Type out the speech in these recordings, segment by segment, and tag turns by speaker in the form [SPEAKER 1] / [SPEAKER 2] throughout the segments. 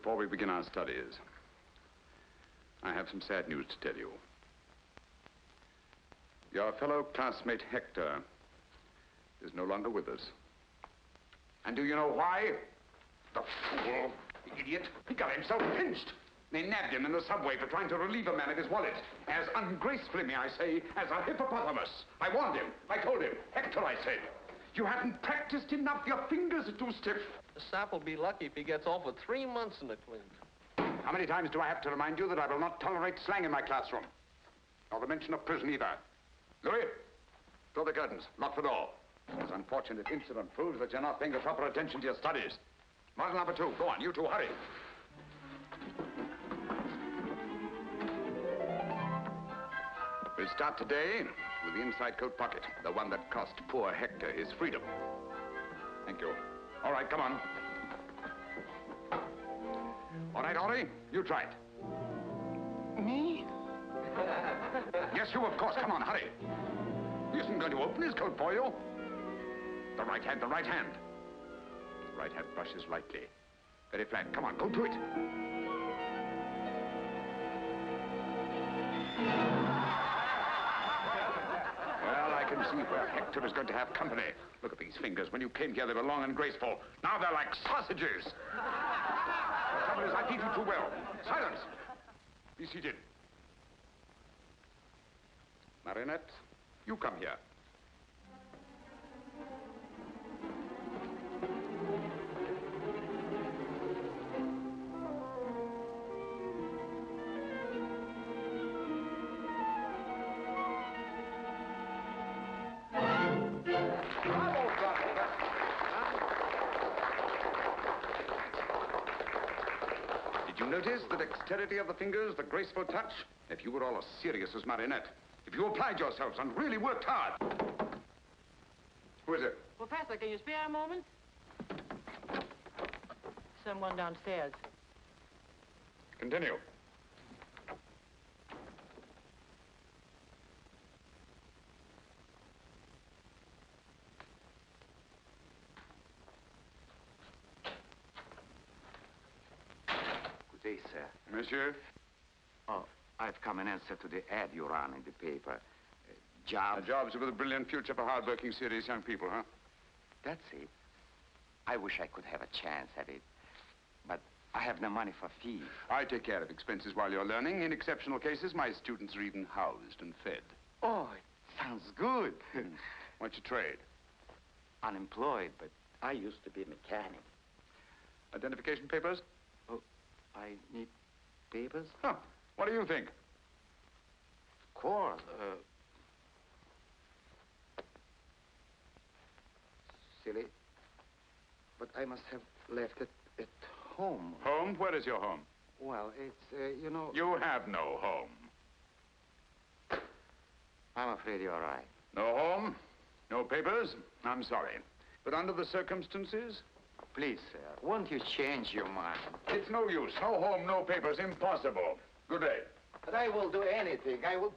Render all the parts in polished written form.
[SPEAKER 1] Before we begin our studies, I have some sad news to tell you. Your fellow classmate Hector is no longer with us. And do you know why? The fool, the idiot, he got himself pinched. They nabbed him in the subway for trying to relieve a man of his wallet. As ungracefully, may I say, as a hippopotamus. I warned him. I told him. Hector, I said, you haven't practiced enough. Your fingers are too stiff.
[SPEAKER 2] The sap will be lucky if he gets off with 3 months in the clink.
[SPEAKER 1] How many times do I have to remind you that I will not tolerate slang in my classroom? Nor the mention of prison either. Louis, draw the curtains. Lock the door. This unfortunate incident proves that you're not paying the proper attention to your studies. Model number 2. Go on, you two, hurry. We'll start today with the inside coat pocket, the one that cost poor Hector his freedom. Thank you. All right, come on. All right, Henri, you try it.
[SPEAKER 3] Me?
[SPEAKER 1] Yes, you, of course. Come on, hurry. He isn't going to open his coat for you. The right hand, the right hand. The right hand brushes lightly. Very flat. Come on, go to it. Well, I can see where Hector is going to have company. Look at these fingers. When you came here, they were long and graceful. Now they're like sausages. The trouble is, I teach you too well. Silence. Be seated. Marinette, you come here. Notice the dexterity of the fingers, the graceful touch? If you were all as serious as Marinette, if you applied yourselves and really worked hard. Who is it?
[SPEAKER 4] Professor, can you spare a moment? Someone downstairs.
[SPEAKER 1] Continue.
[SPEAKER 3] Good day, sir.
[SPEAKER 1] Monsieur?
[SPEAKER 3] Oh, I've come in answer to the ad you ran in the paper. Jobs.
[SPEAKER 1] Jobs with a brilliant future for hard-working, serious young people, huh?
[SPEAKER 3] That's it. I wish I could have a chance at it. But I have no money for fees.
[SPEAKER 1] I take care of expenses while you're learning. In exceptional cases, my students are even housed and fed.
[SPEAKER 3] Oh, it sounds good.
[SPEAKER 1] What's your trade?
[SPEAKER 3] Unemployed, but I used to be a mechanic.
[SPEAKER 1] Identification papers?
[SPEAKER 3] Oh, I need papers?
[SPEAKER 1] Huh. What do you think?
[SPEAKER 3] Of course. Silly. But I must have left it at home.
[SPEAKER 1] Home? Where is your home?
[SPEAKER 3] Well, it's, you know...
[SPEAKER 1] You have no home.
[SPEAKER 3] I'm afraid you're right.
[SPEAKER 1] No home? No papers? I'm sorry. But under the circumstances...
[SPEAKER 3] Please, sir, won't you change your mind?
[SPEAKER 1] It's no use. No home, no papers. Impossible. Good day.
[SPEAKER 3] But I will do anything. I will...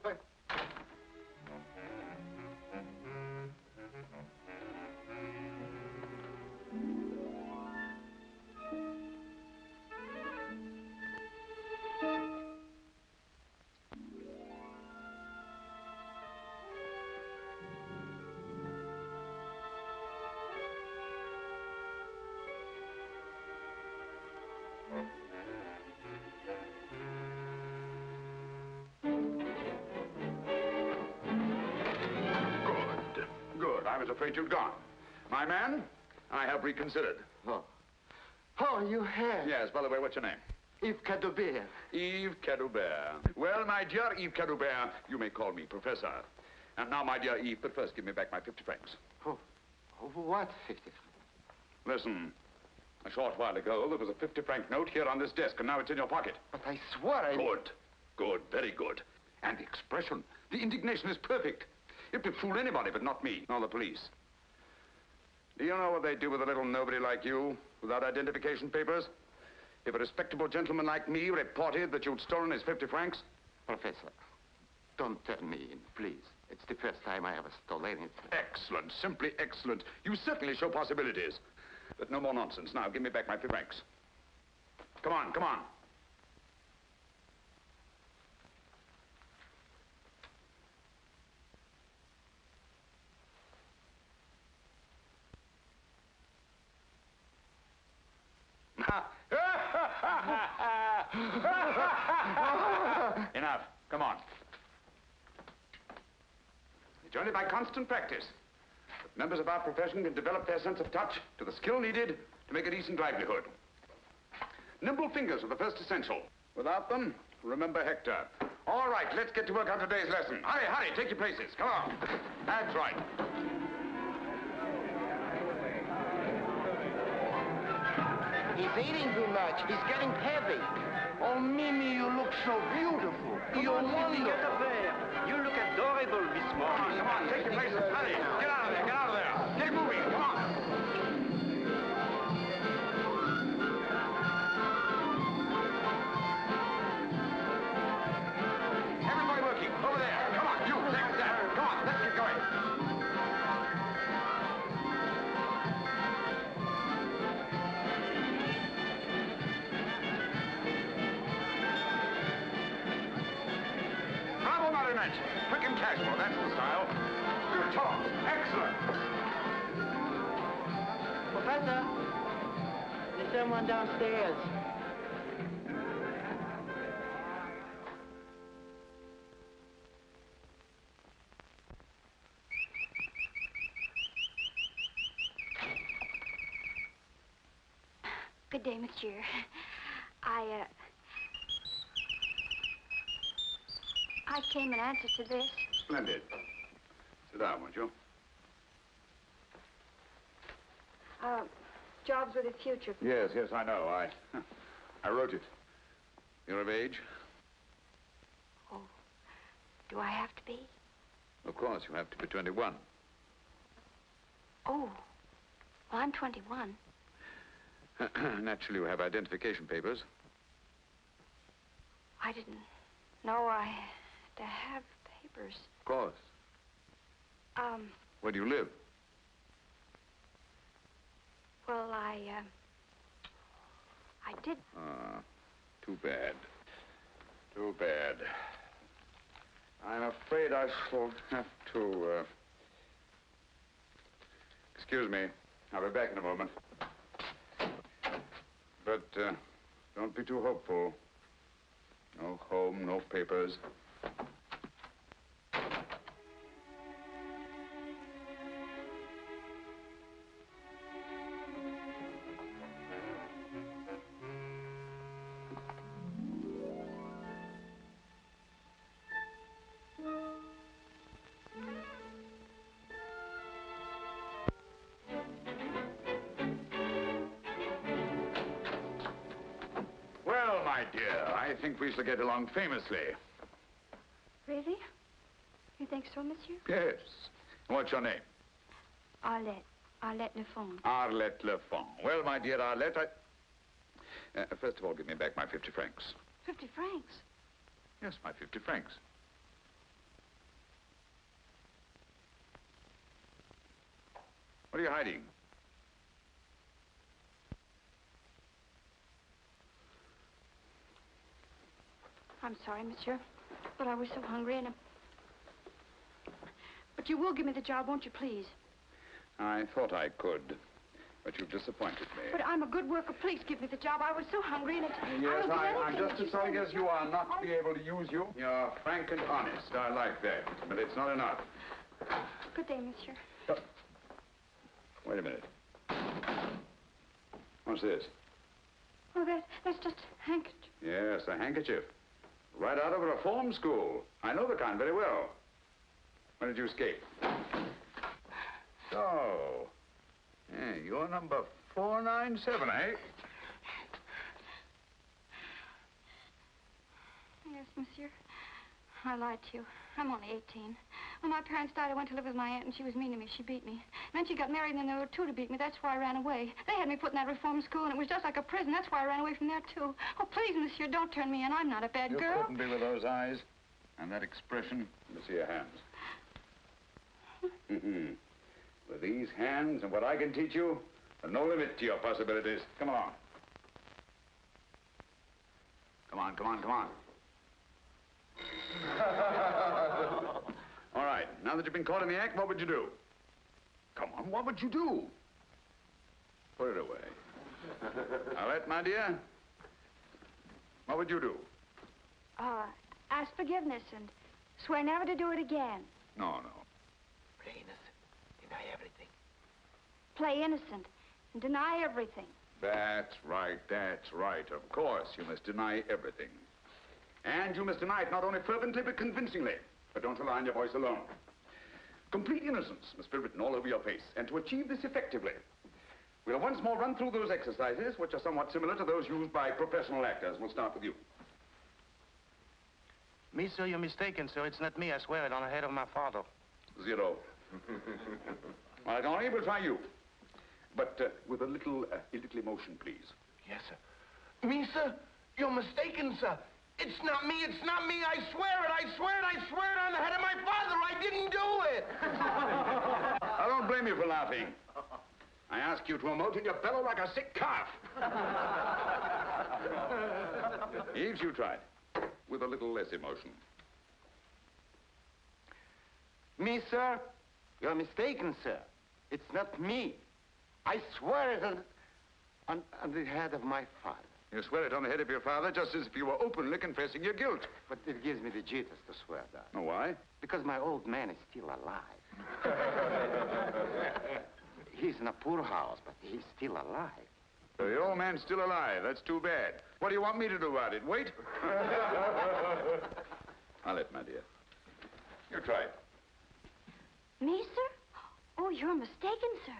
[SPEAKER 1] Good. I was afraid you'd gone. My man, I have reconsidered.
[SPEAKER 3] Oh. Oh, you have?
[SPEAKER 1] Yes, by the way, what's your name?
[SPEAKER 3] Yves Cadoubert.
[SPEAKER 1] Yves Cadoubert. Well, my dear Yves Cadoubert, you may call me Professor. And now, my dear Yves, but first give me back my 50 francs.
[SPEAKER 3] Oh, what 50 francs?
[SPEAKER 1] Listen, a short while ago, there was a 50-franc note here on this desk, and now it's in your pocket.
[SPEAKER 3] But I swore I...
[SPEAKER 1] Good. Good, very good. And the expression, the indignation is perfect. It would fool anybody, but not me, nor the police. Do you know what they do with a little nobody like you, without identification papers? If a respectable gentleman like me reported that you'd stolen his 50 francs?
[SPEAKER 3] Professor, don't turn me in, please. It's the first time I ever stole anything.
[SPEAKER 1] Excellent, simply excellent. You certainly show possibilities. But no more nonsense. Now, give me back my 50 francs. Come on, come on. Enough. Come on. It's only by constant practice that members of our profession can develop their sense of touch to the skill needed to make a decent livelihood. Nimble fingers are the first essential. Without them, remember Hector. All right, let's get to work on today's lesson. Hurry, hurry, take your places. Come on. That's right.
[SPEAKER 5] He's eating too much. He's getting heavy. Oh, Mimi, you look so beautiful. You're wonderful.
[SPEAKER 6] You look adorable, Miss Morgan.
[SPEAKER 1] Come on, take your places. Hurry. Get out of there, get out of there. Get moving, come on. Everybody working. Over there. Come on, you. There. Come on, let's get going. Bravo, Marionette. Quick and casual, that's the style. Good talk. Excellent.
[SPEAKER 4] Professor, there's someone downstairs.
[SPEAKER 7] Good day, monsieur. I came in answer to this.
[SPEAKER 1] Splendid. Sit down, won't you?
[SPEAKER 7] Jobs with a future.
[SPEAKER 1] Yes, yes, I know. I wrote it. You're of age?
[SPEAKER 7] Oh, do I have to be?
[SPEAKER 1] Of course, you have to be 21.
[SPEAKER 7] Oh, well, I'm 21.
[SPEAKER 1] Naturally, you have identification papers.
[SPEAKER 7] I didn't know I had to have papers.
[SPEAKER 1] Of course. Where do you live?
[SPEAKER 7] Well, I did.
[SPEAKER 1] Too bad. Too bad. I'm afraid I shall have to, Excuse me. I'll be back in a moment. But, don't be too hopeful. No home, no papers. Well, my dear, I think we shall get along famously.
[SPEAKER 7] Really? You think so, monsieur?
[SPEAKER 1] Yes. What's your name?
[SPEAKER 7] Arlette. Arlette Lefond.
[SPEAKER 1] Arlette Lefond. Well, my dear Arlette, first of all, give me back my 50 francs.
[SPEAKER 7] 50 francs?
[SPEAKER 1] Yes, my 50 francs. What are you hiding?
[SPEAKER 7] I'm sorry, monsieur, but I was so hungry and... But you will give me the job, won't you, please?
[SPEAKER 1] I thought I could, but you've disappointed me.
[SPEAKER 7] But I'm a good worker. Please give me the job. I was so hungry and it...
[SPEAKER 1] Yes, I'm just
[SPEAKER 7] as
[SPEAKER 1] as sorry as you are not to be able to use you. You're frank and honest. I like that, but it's not enough.
[SPEAKER 7] Good day, monsieur.
[SPEAKER 1] Wait a minute. What's this?
[SPEAKER 7] Oh, that's just a handkerchief.
[SPEAKER 1] Yes, a handkerchief. Right out of a reform school. I know the kind very well. When did you escape? So, yeah, you're number 497, eh?
[SPEAKER 7] Yes, monsieur. I lied to you. I'm only 18. When my parents died, I went to live with my aunt, and she was mean to me. She beat me. Then she got married, and then there were two to beat me. That's why I ran away. They had me put in that reform school, and it was just like a prison. That's why I ran away from there, too. Oh, please, monsieur, don't turn me in. I'm not a bad girl.
[SPEAKER 1] You couldn't be with those eyes and that expression. Let me see your hands. With these hands and what I can teach you, there's no limit to your possibilities. Come along. Come on, come on, come on. All right, now that you've been caught in the act, what would you do? Come on, what would you do? Put it away. Arlette, my dear, what would you do?
[SPEAKER 7] Ask forgiveness and swear never to do it again.
[SPEAKER 1] No.
[SPEAKER 5] Play innocent. Deny everything.
[SPEAKER 7] Play innocent and deny everything.
[SPEAKER 1] That's right, that's right. Of course, you must deny everything. And you must deny it not only fervently, but convincingly. But don't rely on your voice alone. Complete innocence must be written all over your face. And to achieve this effectively, we'll once more run through those exercises, which are somewhat similar to those used by professional actors. We'll start with you.
[SPEAKER 5] Me, sir, you're mistaken, sir. It's not me. I swear it on the head of my father.
[SPEAKER 1] 0. All right, Henri, we'll try you. But with a little emotion, please.
[SPEAKER 5] Yes, sir. Me, sir? You're mistaken, sir. It's not me. It's not me. I swear it. I swear it. I swear it on the head of my father. I didn't do it.
[SPEAKER 1] I don't blame you for laughing. I ask you to emote and you bellow like a sick calf. Eves, you tried. With a little less emotion.
[SPEAKER 3] Me, sir? You're mistaken, sir. It's not me. I swear it on the head of my father.
[SPEAKER 1] You swear it on the head of your father just as if you were openly confessing your guilt.
[SPEAKER 3] But it gives me the jitters to swear that.
[SPEAKER 1] Oh, why?
[SPEAKER 3] Because my old man is still alive. He's in a poor house, but he's still alive.
[SPEAKER 1] So the old man's still alive. That's too bad. What do you want me to do about it? Wait? Arlette, my dear. You try it.
[SPEAKER 7] Me, sir? Oh, you're mistaken, sir.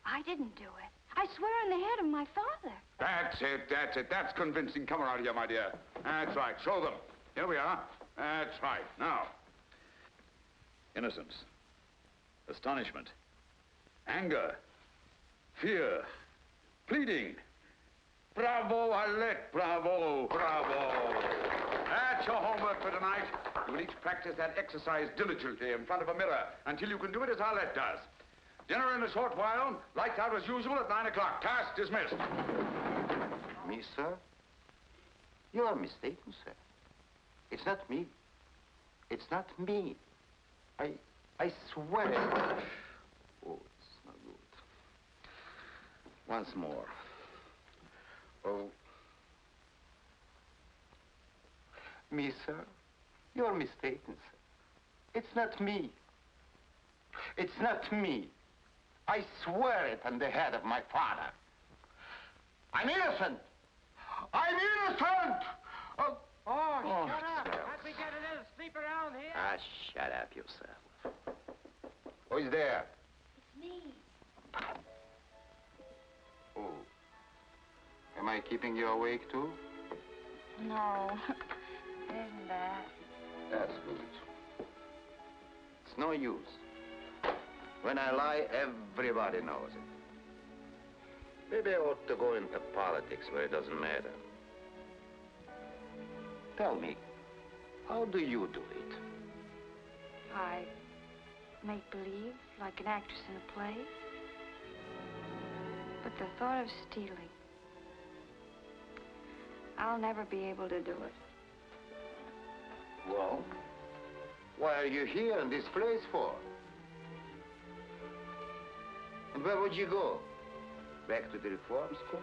[SPEAKER 7] I didn't do it. I swear on the head of my father.
[SPEAKER 1] That's it, that's it. That's convincing. Come around here, my dear. That's right. Show them. Here we are. That's right. Now. Innocence. Astonishment. Anger. Fear. Pleading. Bravo, Arlette. Bravo, bravo. That's your homework for tonight. You will each practice that exercise diligently in front of a mirror until you can do it as Arlette does. Dinner in a short while. Lights out as usual at 9 o'clock. Task dismissed.
[SPEAKER 3] Me, sir? You are mistaken, sir. It's not me. It's not me. I swear it. Oh, it's not good. Once more. Oh. Me, sir? You're mistaken, sir. It's not me. It's not me. I swear it on the head of my father. I'm innocent. I'm innocent!
[SPEAKER 4] Oh, shut up.
[SPEAKER 3] Sir.
[SPEAKER 4] Can't we get a little sleep around here?
[SPEAKER 3] Ah, shut up yourself. Who is there?
[SPEAKER 7] It's me.
[SPEAKER 3] Oh. Am I keeping you awake, too?
[SPEAKER 7] No, it isn't that.
[SPEAKER 3] That's good. It's no use. When I lie, everybody knows it. Maybe I ought to go into politics where it doesn't matter. Tell me, how do you do it?
[SPEAKER 7] I make believe like an actress in a play. But the thought of stealing, I'll never be able to do it.
[SPEAKER 3] Well, why are you here in this place for? And where would you go? Back to the reform school?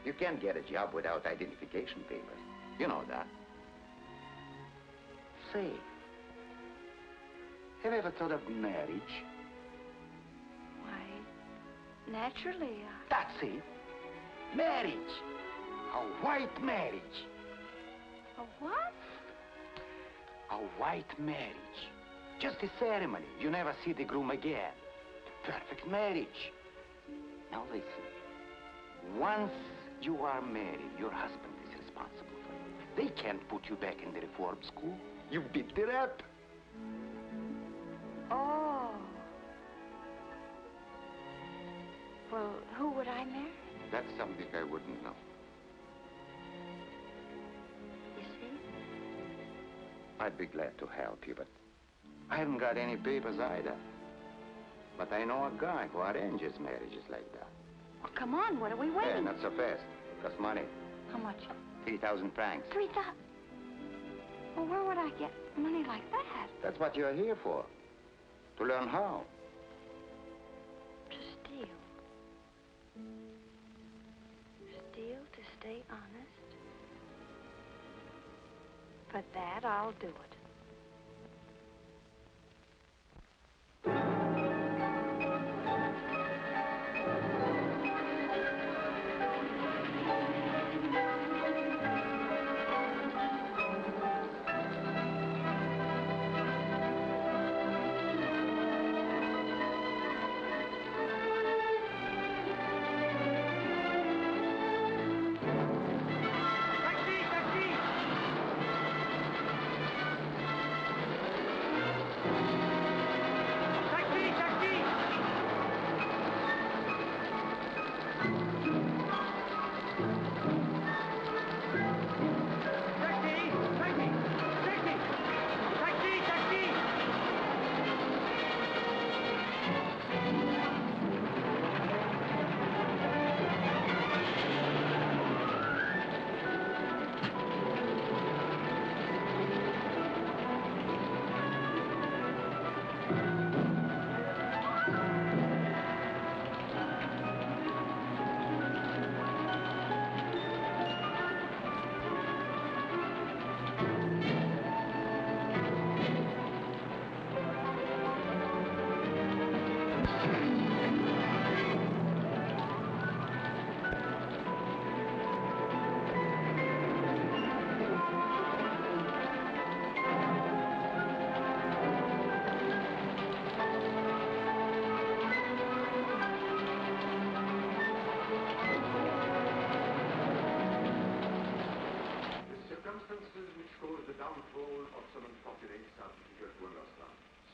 [SPEAKER 3] You can't get a job without identification papers. You know that. Say, have you ever thought of marriage?
[SPEAKER 7] Why, naturally,
[SPEAKER 3] That's it. Marriage. A white marriage.
[SPEAKER 7] A what?
[SPEAKER 3] A white marriage. Just a ceremony. You never see the groom again. Perfect marriage. Now listen. Once you are married, your husband is responsible for you. They can't put you back in the reform school. You beat the rep.
[SPEAKER 7] Oh. Well, who would I marry?
[SPEAKER 3] That's something I wouldn't know.
[SPEAKER 7] You see?
[SPEAKER 3] I'd be glad to help you, but I haven't got any papers either. But I know a guy who arranges marriages like that.
[SPEAKER 7] Well, come on, what are we
[SPEAKER 3] Hey,
[SPEAKER 7] waiting?
[SPEAKER 3] not so fast. It costs money.
[SPEAKER 7] How much?
[SPEAKER 3] 3,000 francs.
[SPEAKER 7] 3,000? Well, where would I get money like that?
[SPEAKER 3] That's what you're here for. To learn how.
[SPEAKER 7] To steal. Steal to stay honest? For that, I'll do it.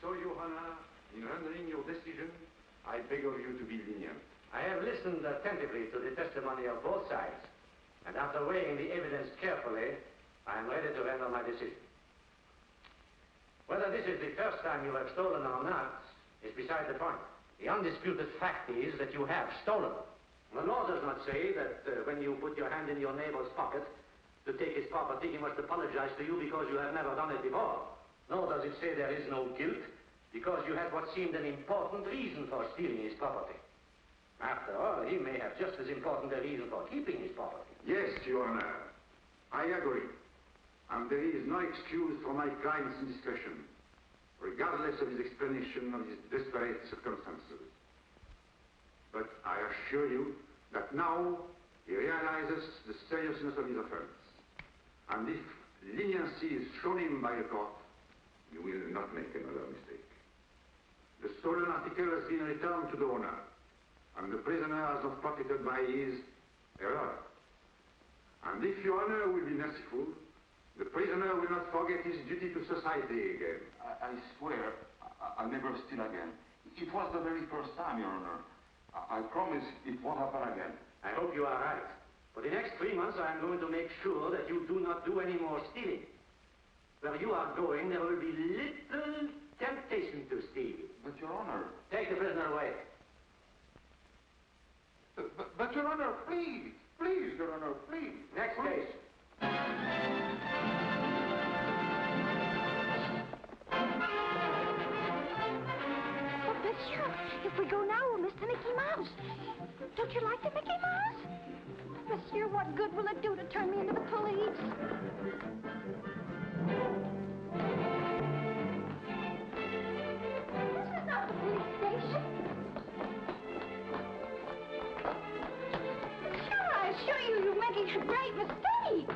[SPEAKER 1] So, Johanna, in rendering your decision, I beg of you to be lenient.
[SPEAKER 6] I have listened attentively to the testimony of both sides, and after weighing the evidence carefully, I am ready to render my decision. Whether this is the first time you have stolen or not is beside the point. The undisputed fact is that you have stolen. The law does not say that when you put your hand in your neighbor's pocket to take his property, he must apologize to you because you have never done it before. Nor does it say there is no guilt because you had what seemed an important reason for stealing his property. After all, he may have just as important a reason for keeping his property.
[SPEAKER 1] Yes, Your Honor. I agree. And there is no excuse for my client's indiscretion, regardless of his explanation of his desperate circumstances. But I assure you that now he realizes the seriousness of his offense. And if leniency is shown him by the court, you will not make another mistake. The stolen article has been returned to the owner, and the prisoner has not profited by his error. And if Your Honor will be merciful, the prisoner will not forget his duty to society again.
[SPEAKER 8] I swear I'll never steal again. It was the very first time, Your Honor. I promise it won't happen again.
[SPEAKER 6] I hope you are right. For the next 3 months, I am going to make sure that you do not do any more stealing. Where you are going, there will be little temptation to steal.
[SPEAKER 8] But, Your Honor...
[SPEAKER 6] Take the prisoner away.
[SPEAKER 8] But Your Honor, please, please, Your Honor, please.
[SPEAKER 6] Next case.
[SPEAKER 7] Oh, monsieur, if we go now, we'll miss the Mickey Mouse. Don't you like the Mickey Mouse? Monsieur, what good will it do to turn me into the police? This is not the police station. Monsieur, I assure you, you're making a great mistake.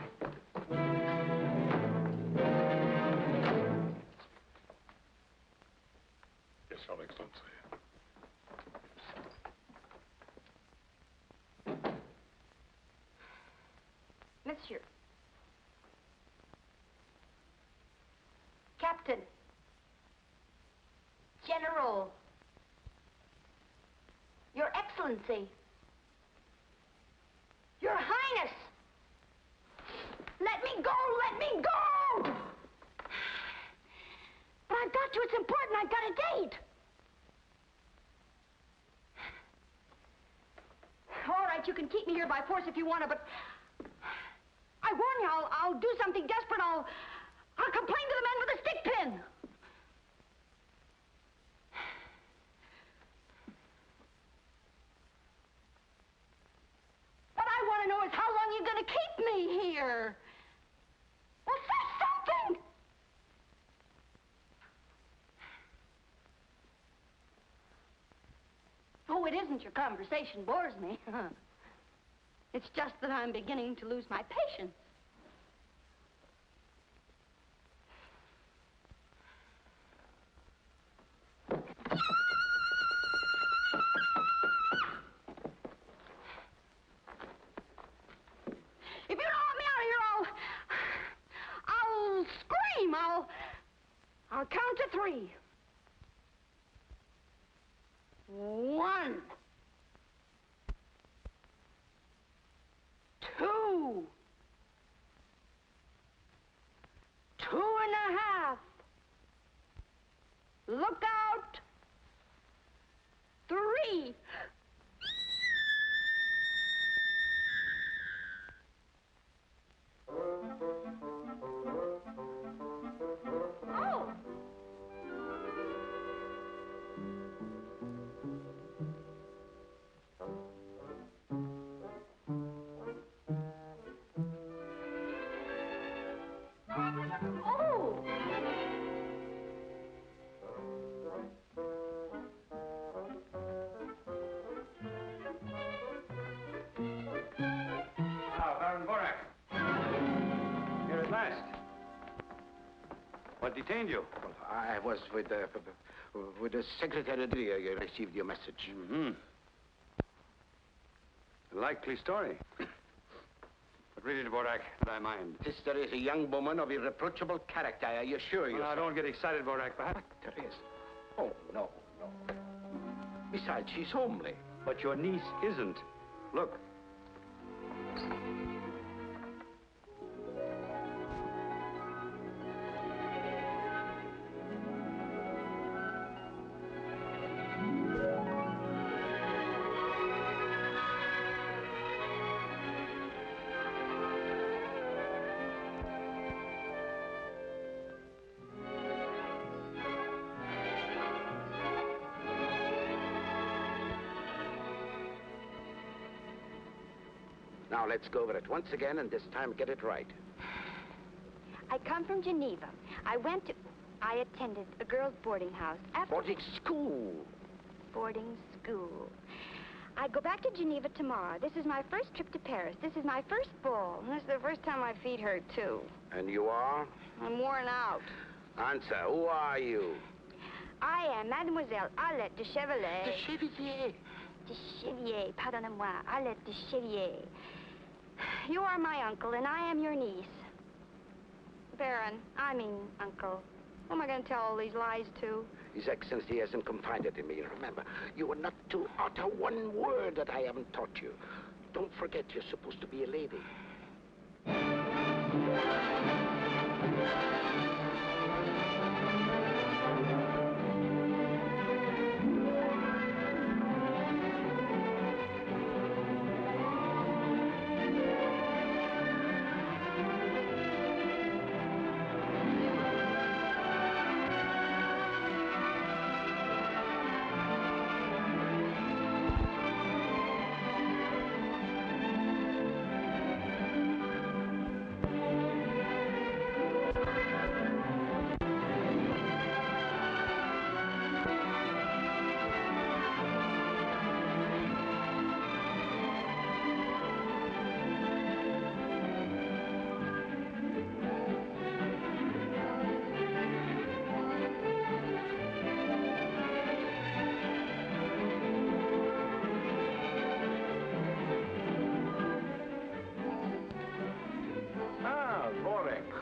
[SPEAKER 8] Yes, Your Excellency.
[SPEAKER 7] Monsieur. Captain. General. Your Excellency. Your Highness. Let me go! Let me go! But I've got to. It's important. I've got a date. All right, you can keep me here by force if you want to, but I warn something. I'll do something desperate. I'll complain to the men with the stick pin. What I want to know is how long you're going to keep me here. Well, say something. Oh, it isn't your conversation bores me. It's just that I'm beginning to lose my patience. If you don't let me out of here, I'll scream. I'll count to 3. 1, 2, 2.5. Look out. 3. Oh. Oh!
[SPEAKER 6] Ah, Baron Borak. Here at last. What detained you?
[SPEAKER 3] Well, I was with the secretary. I received your message.
[SPEAKER 6] Mm-hmm. A likely story. But read it, Borak, and I mind.
[SPEAKER 3] Sister is a young woman of irreproachable character, I assure you.
[SPEAKER 6] Now, don't get excited, Borak. Perhaps.
[SPEAKER 3] Teresa. Oh, no, no. Besides, she's homely.
[SPEAKER 6] But your niece isn't. Look.
[SPEAKER 3] Now, let's go over it once again, and this time get it right.
[SPEAKER 7] I come from Geneva. I attended a girls' boarding house.
[SPEAKER 3] Boarding school.
[SPEAKER 7] Boarding school. I go back to Geneva tomorrow. This is my first trip to Paris. This is my first ball. And this is the first time my feet hurt, too.
[SPEAKER 3] And you are?
[SPEAKER 7] I'm worn out.
[SPEAKER 3] Answer, who are you?
[SPEAKER 7] I am Mademoiselle Arlette de Chevalier.
[SPEAKER 3] De Chevalier.
[SPEAKER 7] De Chevier, pardonnez-moi, Arlette de Chevier. You are my uncle, and I am your niece. Baron, I mean uncle. Who am I going to tell all these lies to?
[SPEAKER 3] His Excellency hasn't confided in me. Remember, you are not to utter one word that I haven't taught you. Don't forget, you're supposed to be a lady.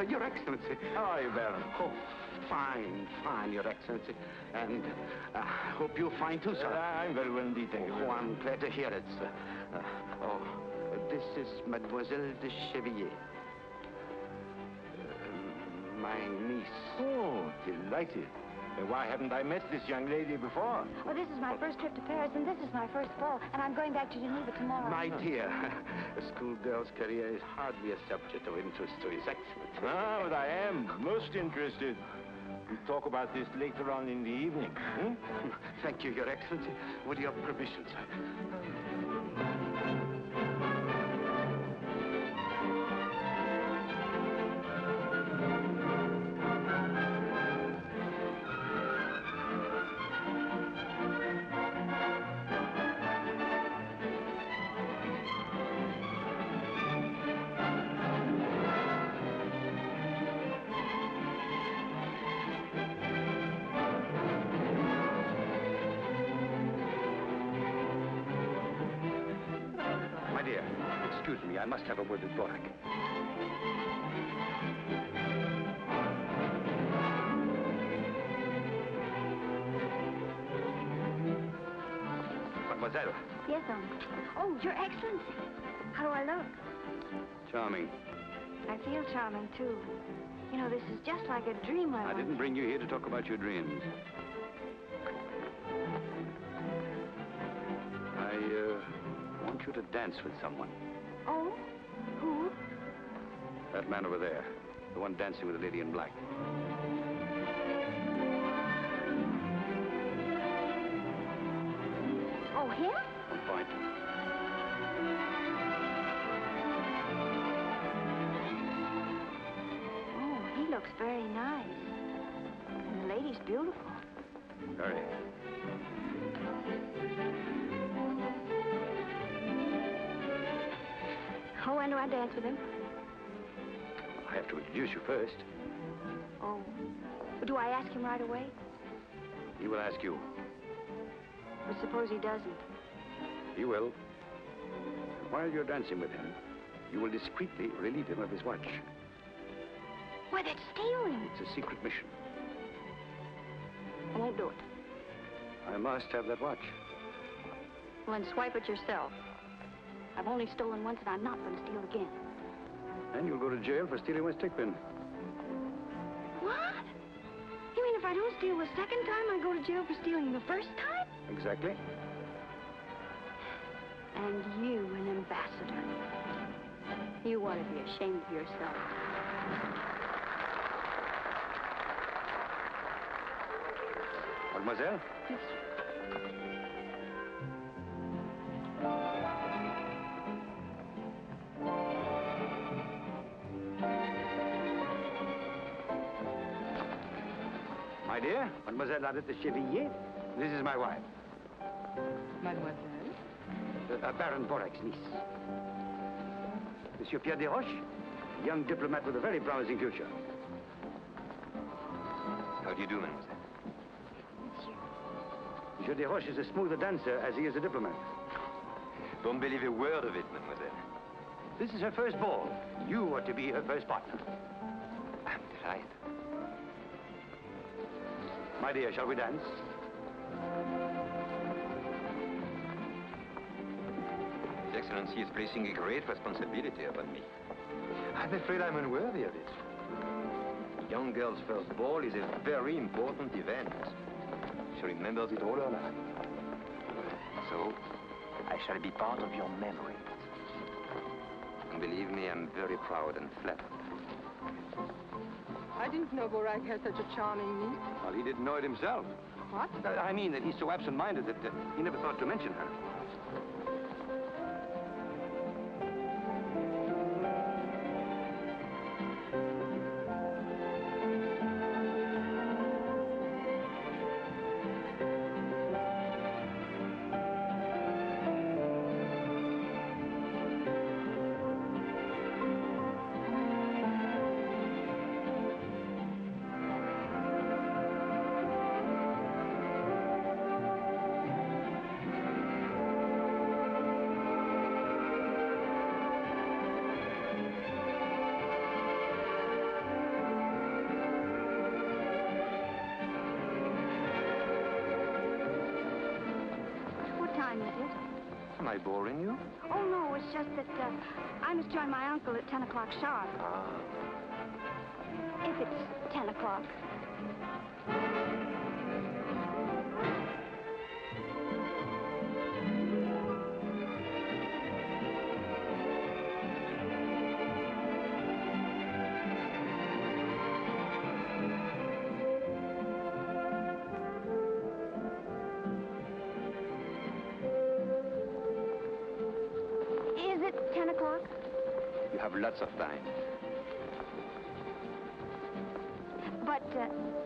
[SPEAKER 3] Your Excellency.
[SPEAKER 6] How are you, Baron?
[SPEAKER 3] Oh, fine, fine, Your Excellency. And hope you're fine too, sir.
[SPEAKER 6] I'm very well indeed, thank you.
[SPEAKER 3] Oh, I'm glad to hear it, sir. This is Mademoiselle de Chevillier. My niece.
[SPEAKER 6] Oh, delighted.
[SPEAKER 3] Why haven't I met this young lady before?
[SPEAKER 7] Well, this is my first trip to Paris, and this is my first ball, and I'm going back to Geneva tomorrow.
[SPEAKER 3] My dear, a schoolgirl's career is hardly a subject of interest to His Excellency. No, but I am most interested. We'll talk about this later on in the evening. Hmm? Thank you, Your Excellency. With your permission, sir. My dear, excuse me. I must have a word with Borak. Mademoiselle.
[SPEAKER 7] Yes, Uncle. Oh, Your Excellency. How do I look?
[SPEAKER 3] Charming.
[SPEAKER 7] I feel charming, too. You know, this is just like a dream
[SPEAKER 3] I didn't bring you here to talk about your dreams. I want you to dance with someone.
[SPEAKER 7] Oh? Who?
[SPEAKER 3] That man over there. The one dancing with the lady in black.
[SPEAKER 7] Oh, him?
[SPEAKER 3] On point.
[SPEAKER 7] Oh, he looks very nice. And the lady's beautiful.
[SPEAKER 3] Very.
[SPEAKER 7] Oh, when do I dance with him?
[SPEAKER 3] I have to introduce you first.
[SPEAKER 7] Oh. Do I ask him right away?
[SPEAKER 3] He will ask you.
[SPEAKER 7] But suppose he doesn't.
[SPEAKER 3] He will. While you're dancing with him, you will discreetly relieve him of his watch.
[SPEAKER 7] Why, that's stealing.
[SPEAKER 3] It's a secret mission.
[SPEAKER 7] I won't do it.
[SPEAKER 3] I must have that watch.
[SPEAKER 7] Well, then swipe it yourself. I've only stolen once, and I'm not going to steal again.
[SPEAKER 3] And you'll go to jail for stealing my stick pin.
[SPEAKER 7] What? You mean if I don't steal the second time, I go to jail for stealing the first time?
[SPEAKER 3] Exactly.
[SPEAKER 7] And you, an ambassador. You ought to be ashamed of yourself.
[SPEAKER 3] Mademoiselle?
[SPEAKER 7] Yes,
[SPEAKER 3] My dear, Mademoiselle Adette de Chevillier, this is my wife.
[SPEAKER 9] Mademoiselle?
[SPEAKER 3] Baron Borak's niece. Monsieur Pierre Desroches, a young diplomat with a very promising future. How do you do, mademoiselle? Monsieur Desroches is as smooth a dancer as he is a diplomat. Don't believe a word of it, mademoiselle. This is her first ball. You are to be her first partner. I'm delighted. My dear, shall we dance? His Excellency is placing a great responsibility upon me. I'm afraid I'm unworthy of it. A young girl's first ball is a very important event. She remembers it all her life. So, I shall be part of your memory. And believe me, I'm very proud and flattered.
[SPEAKER 9] I didn't know Borak had such a charming niece.
[SPEAKER 3] Well, he didn't know it himself.
[SPEAKER 9] What?
[SPEAKER 3] I mean that he's so absent-minded that he never thought to mention her. Am I boring you?
[SPEAKER 7] Oh, no, it's just that I must join my uncle at 10 o'clock sharp.
[SPEAKER 3] Ah.
[SPEAKER 7] If it's 10 o'clock. 10 o'clock?
[SPEAKER 3] You have lots of time.
[SPEAKER 7] But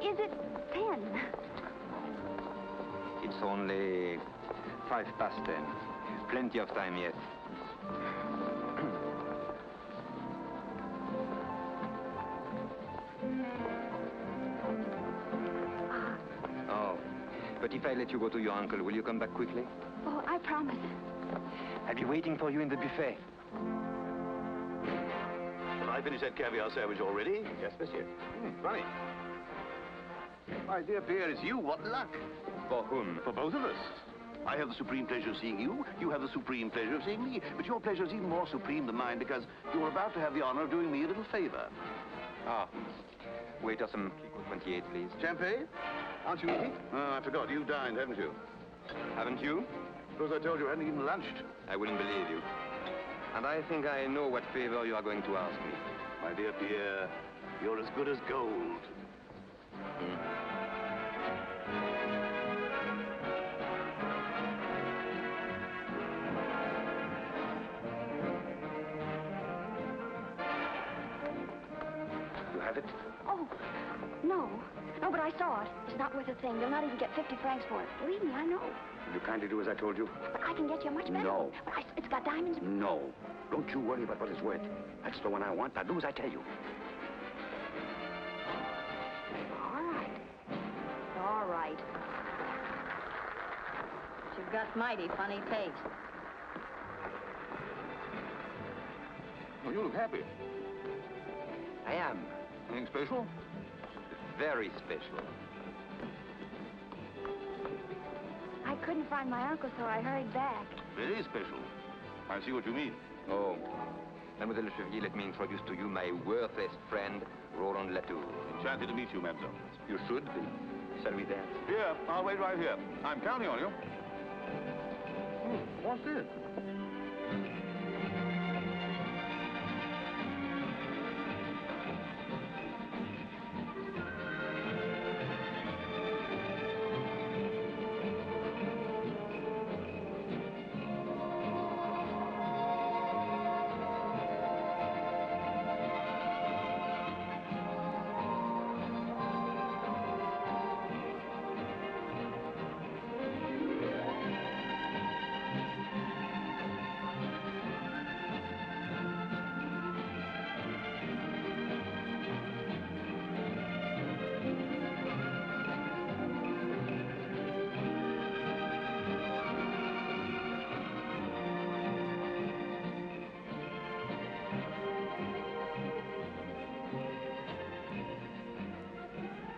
[SPEAKER 7] is it 10?
[SPEAKER 3] It's only 10:05. Plenty of time yet. Oh, but if I let you go to your uncle, will you come back quickly?
[SPEAKER 7] Oh, I promise.
[SPEAKER 3] I'll be waiting for you in the buffet.
[SPEAKER 10] Have I finished that caviar sandwich already?
[SPEAKER 3] Yes, monsieur.
[SPEAKER 10] Funny. My dear Pierre, it's you. What luck.
[SPEAKER 3] For whom?
[SPEAKER 10] For both of us. I have the supreme pleasure of seeing you. You have the supreme pleasure of seeing me. But your pleasure is even more supreme than mine because you're about to have the honor of doing me a little favor.
[SPEAKER 3] Ah. Waiter, some Clicquot 28, please.
[SPEAKER 10] Champagne? Aren't you eating? Oh, I forgot. You dined, haven't you?
[SPEAKER 3] Haven't you?
[SPEAKER 10] Suppose I told you I hadn't even lunched.
[SPEAKER 3] I wouldn't believe you. And I think I know what favor you are going to ask me.
[SPEAKER 10] My dear Pierre, you're as good as gold.
[SPEAKER 3] You have it?
[SPEAKER 7] Oh, no. No, but I saw it. It's not worth a thing. You'll not even get 50 francs for it. Believe me, I know.
[SPEAKER 1] Will you kindly do as I told you?
[SPEAKER 7] But I can get you a much better
[SPEAKER 1] No.
[SPEAKER 7] one. But it's got diamonds.
[SPEAKER 1] No. Don't you worry about what it's worth. That's the one I want. Now do as I tell you.
[SPEAKER 7] All right. All right.
[SPEAKER 11] You've got mighty funny taste.
[SPEAKER 10] Oh, you look happy.
[SPEAKER 3] I am.
[SPEAKER 10] Anything special?
[SPEAKER 3] Very special.
[SPEAKER 7] I couldn't find my uncle, so I hurried back.
[SPEAKER 10] Very special. I see what you mean.
[SPEAKER 3] Oh. Mademoiselle Chevrier, let me introduce to you my worthless friend, Roland Latour.
[SPEAKER 10] Enchanted to meet you, mademoiselle.
[SPEAKER 3] You should be. Shall we dance?
[SPEAKER 10] Here, I'll wait right here. I'm counting on you. What's this?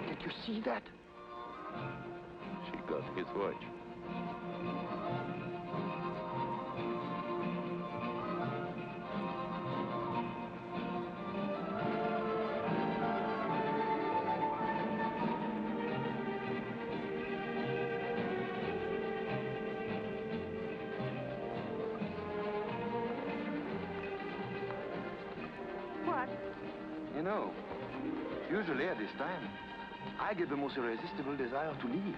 [SPEAKER 3] Did you see that?
[SPEAKER 10] She got his watch.
[SPEAKER 7] What?
[SPEAKER 3] You know, usually at this time, I get the most irresistible desire to leave.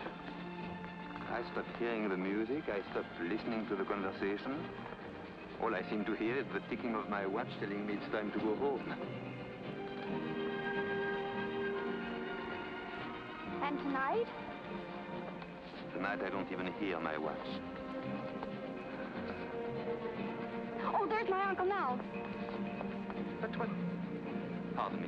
[SPEAKER 3] I stopped hearing the music. I stopped listening to the conversation. All I seem to hear is the ticking of my watch telling me it's time to go home.
[SPEAKER 7] And tonight?
[SPEAKER 3] Tonight, I don't even hear my watch.
[SPEAKER 7] Oh, there's my uncle now.
[SPEAKER 3] But what? Pardon me.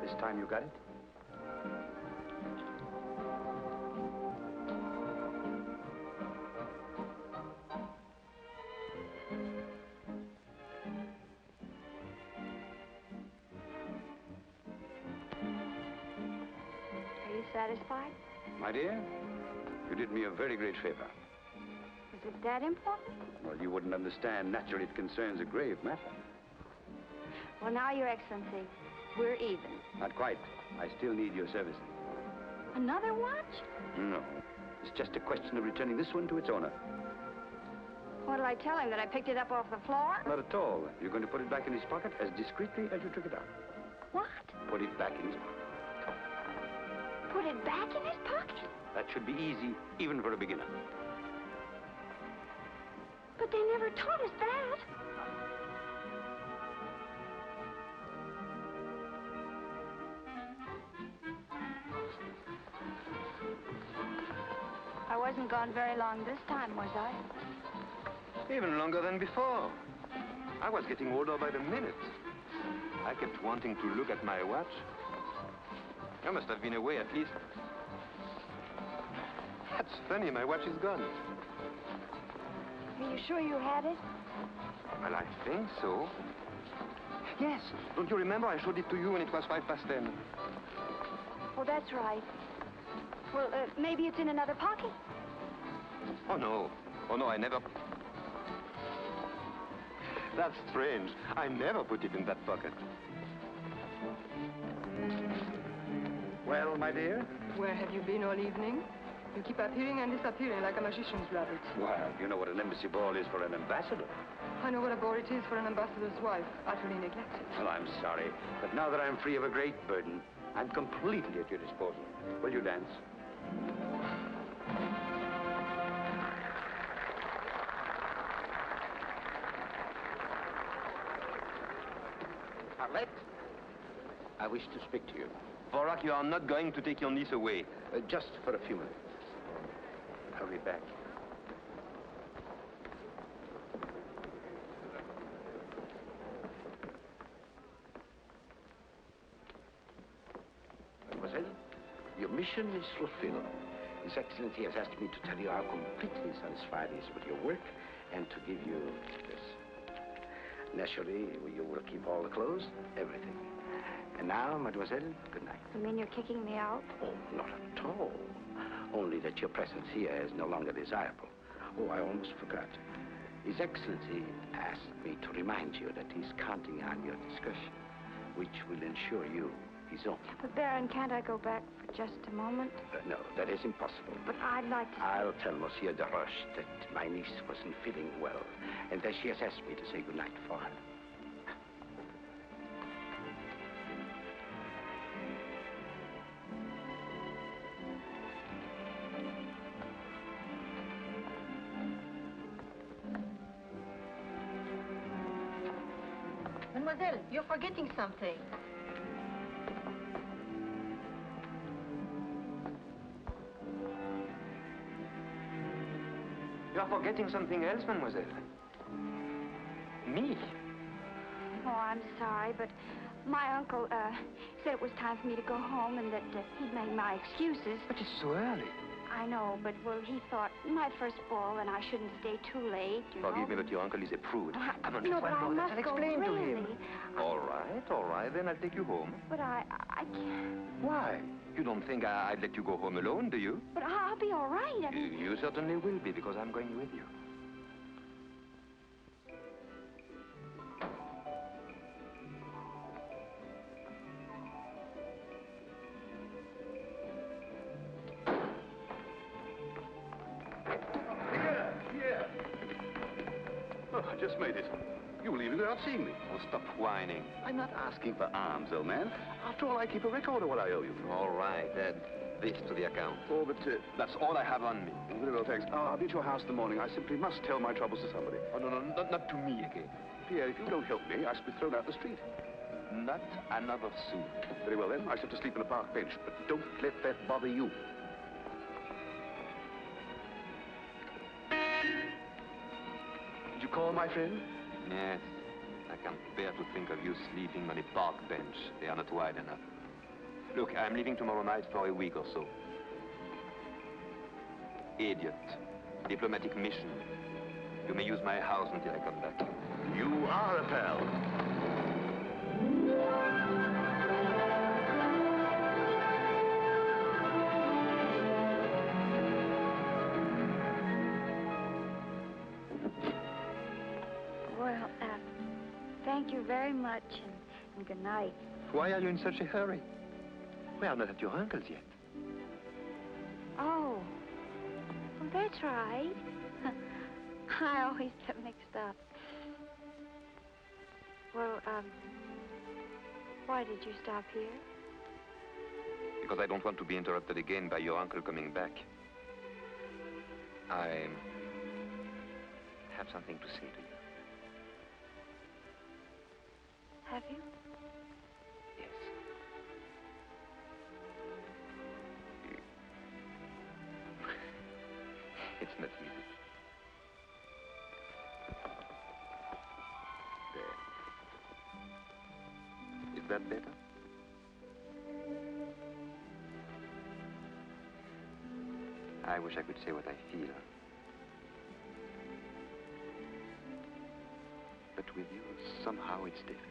[SPEAKER 1] This time you got it?
[SPEAKER 7] satisfied?
[SPEAKER 1] My dear, you did me a very great favor.
[SPEAKER 7] Is it that important?
[SPEAKER 1] Well, you wouldn't understand. Naturally, it concerns a grave matter.
[SPEAKER 7] Well, now, Your Excellency, we're even.
[SPEAKER 1] Not quite. I still need your services.
[SPEAKER 7] Another watch?
[SPEAKER 1] No. It's just a question of returning this one to its owner.
[SPEAKER 7] What'll I tell him, that I picked it up off the floor?
[SPEAKER 1] Not at all. You're going to put it back in his pocket as discreetly as you took it out.
[SPEAKER 7] What?
[SPEAKER 1] Put it back in his pocket.
[SPEAKER 7] Put it back in his pocket?
[SPEAKER 1] That should be easy, even for a beginner.
[SPEAKER 7] But they never taught us that. I wasn't gone very long this time, was I?
[SPEAKER 12] Even longer than before. I was getting older by the minute. I kept wanting to look at my watch. You must have been away at least. That's funny, my watch is gone.
[SPEAKER 7] Are you sure you had it?
[SPEAKER 12] Well, I think so. Yes. Don't you remember I showed it to you when it was 10:05?
[SPEAKER 7] Oh, that's right. Well, maybe it's in another pocket.
[SPEAKER 12] Oh, no. Oh, no, I never... That's strange. I never put it in that pocket.
[SPEAKER 1] Well, my dear?
[SPEAKER 9] Where have you been all evening? You keep appearing and disappearing like a magician's rabbit.
[SPEAKER 1] Well, you know what an embassy ball is for an ambassador.
[SPEAKER 9] I know what a bore it is for an ambassador's wife, utterly neglected.
[SPEAKER 1] Well, I'm sorry, but now that I'm free of a great burden, I'm completely at your disposal. Will you dance?
[SPEAKER 3] Arlette, I wish to speak to you.
[SPEAKER 12] Vorak, you are not going to take your niece away.
[SPEAKER 3] Just for a few minutes.
[SPEAKER 1] I'll be back.
[SPEAKER 3] Mademoiselle, your mission is fulfilled. His Excellency has asked me to tell you how completely satisfied he is with your work and to give you this. Naturally, you will keep all the clothes, everything. And now, Mademoiselle, good night.
[SPEAKER 7] You mean you're kicking me out?
[SPEAKER 3] Oh, not at all. Only that your presence here is no longer desirable. Oh, I almost forgot. His Excellency asked me to remind you that he's counting on your discretion, which will ensure you his own.
[SPEAKER 7] But, Baron, can't I go back for just a moment?
[SPEAKER 3] No, that is impossible.
[SPEAKER 7] But I'd like to...
[SPEAKER 3] I'll tell Monsieur de Roche that my niece wasn't feeling well, and that she has asked me to say goodnight for her.
[SPEAKER 11] Mademoiselle, you're forgetting something.
[SPEAKER 12] You are forgetting something else, mademoiselle. Me.
[SPEAKER 7] Oh, I'm sorry, but my uncle, said it was time for me to go home and that he'd made my excuses.
[SPEAKER 12] But it's so early.
[SPEAKER 7] I know, but, well, he thought my first ball and I shouldn't stay too late, you know.
[SPEAKER 12] Forgive me, but your uncle is a prude. Come on,
[SPEAKER 7] no,
[SPEAKER 12] just
[SPEAKER 7] but
[SPEAKER 12] one
[SPEAKER 7] I
[SPEAKER 12] more.
[SPEAKER 7] must
[SPEAKER 12] I'll
[SPEAKER 7] go,
[SPEAKER 12] explain to
[SPEAKER 7] really.
[SPEAKER 12] him. All right, then I'll take you home.
[SPEAKER 7] But I can't.
[SPEAKER 12] Why? You don't think I'd let you go home alone, do you?
[SPEAKER 7] But I'll be all right. I mean...
[SPEAKER 12] You certainly will be, because I'm going with you.
[SPEAKER 10] Here. Oh, I just made it. You were leaving without seeing me.
[SPEAKER 12] Oh, stop whining.
[SPEAKER 10] I'm not asking for alms, old man. After all, I keep a record of what I owe you.
[SPEAKER 12] All right, add this to the account.
[SPEAKER 10] Oh, but that's all I have on me. Very well, thanks. I'll be at your house in the morning. I simply must tell my troubles to somebody.
[SPEAKER 12] Oh, no, not to me again.
[SPEAKER 10] Pierre, if you don't help me, I shall be thrown out the street.
[SPEAKER 12] Not another sou.
[SPEAKER 10] Very well, then. I shall have to sleep on a park bench, but don't let that bother you. Did you call, my friend?
[SPEAKER 12] Yes. I can't bear to think of you sleeping on a park bench. They are not wide enough. Look, I'm leaving tomorrow night for a week or so. Idiot. Diplomatic mission. You may use my house until I come back.
[SPEAKER 10] You are a pal.
[SPEAKER 7] Thank you very much, and good night.
[SPEAKER 12] Why are you in such a hurry? We are not at your uncle's yet.
[SPEAKER 7] Oh. Well, that's right. I always get mixed up. Well, why did you stop here?
[SPEAKER 12] Because I don't want to be interrupted again by your uncle coming back. I have something to say to you.
[SPEAKER 7] Have you?
[SPEAKER 12] Yes. It's not easy. There. Is that better? I wish I could say what I feel. But with you, somehow it's difficult.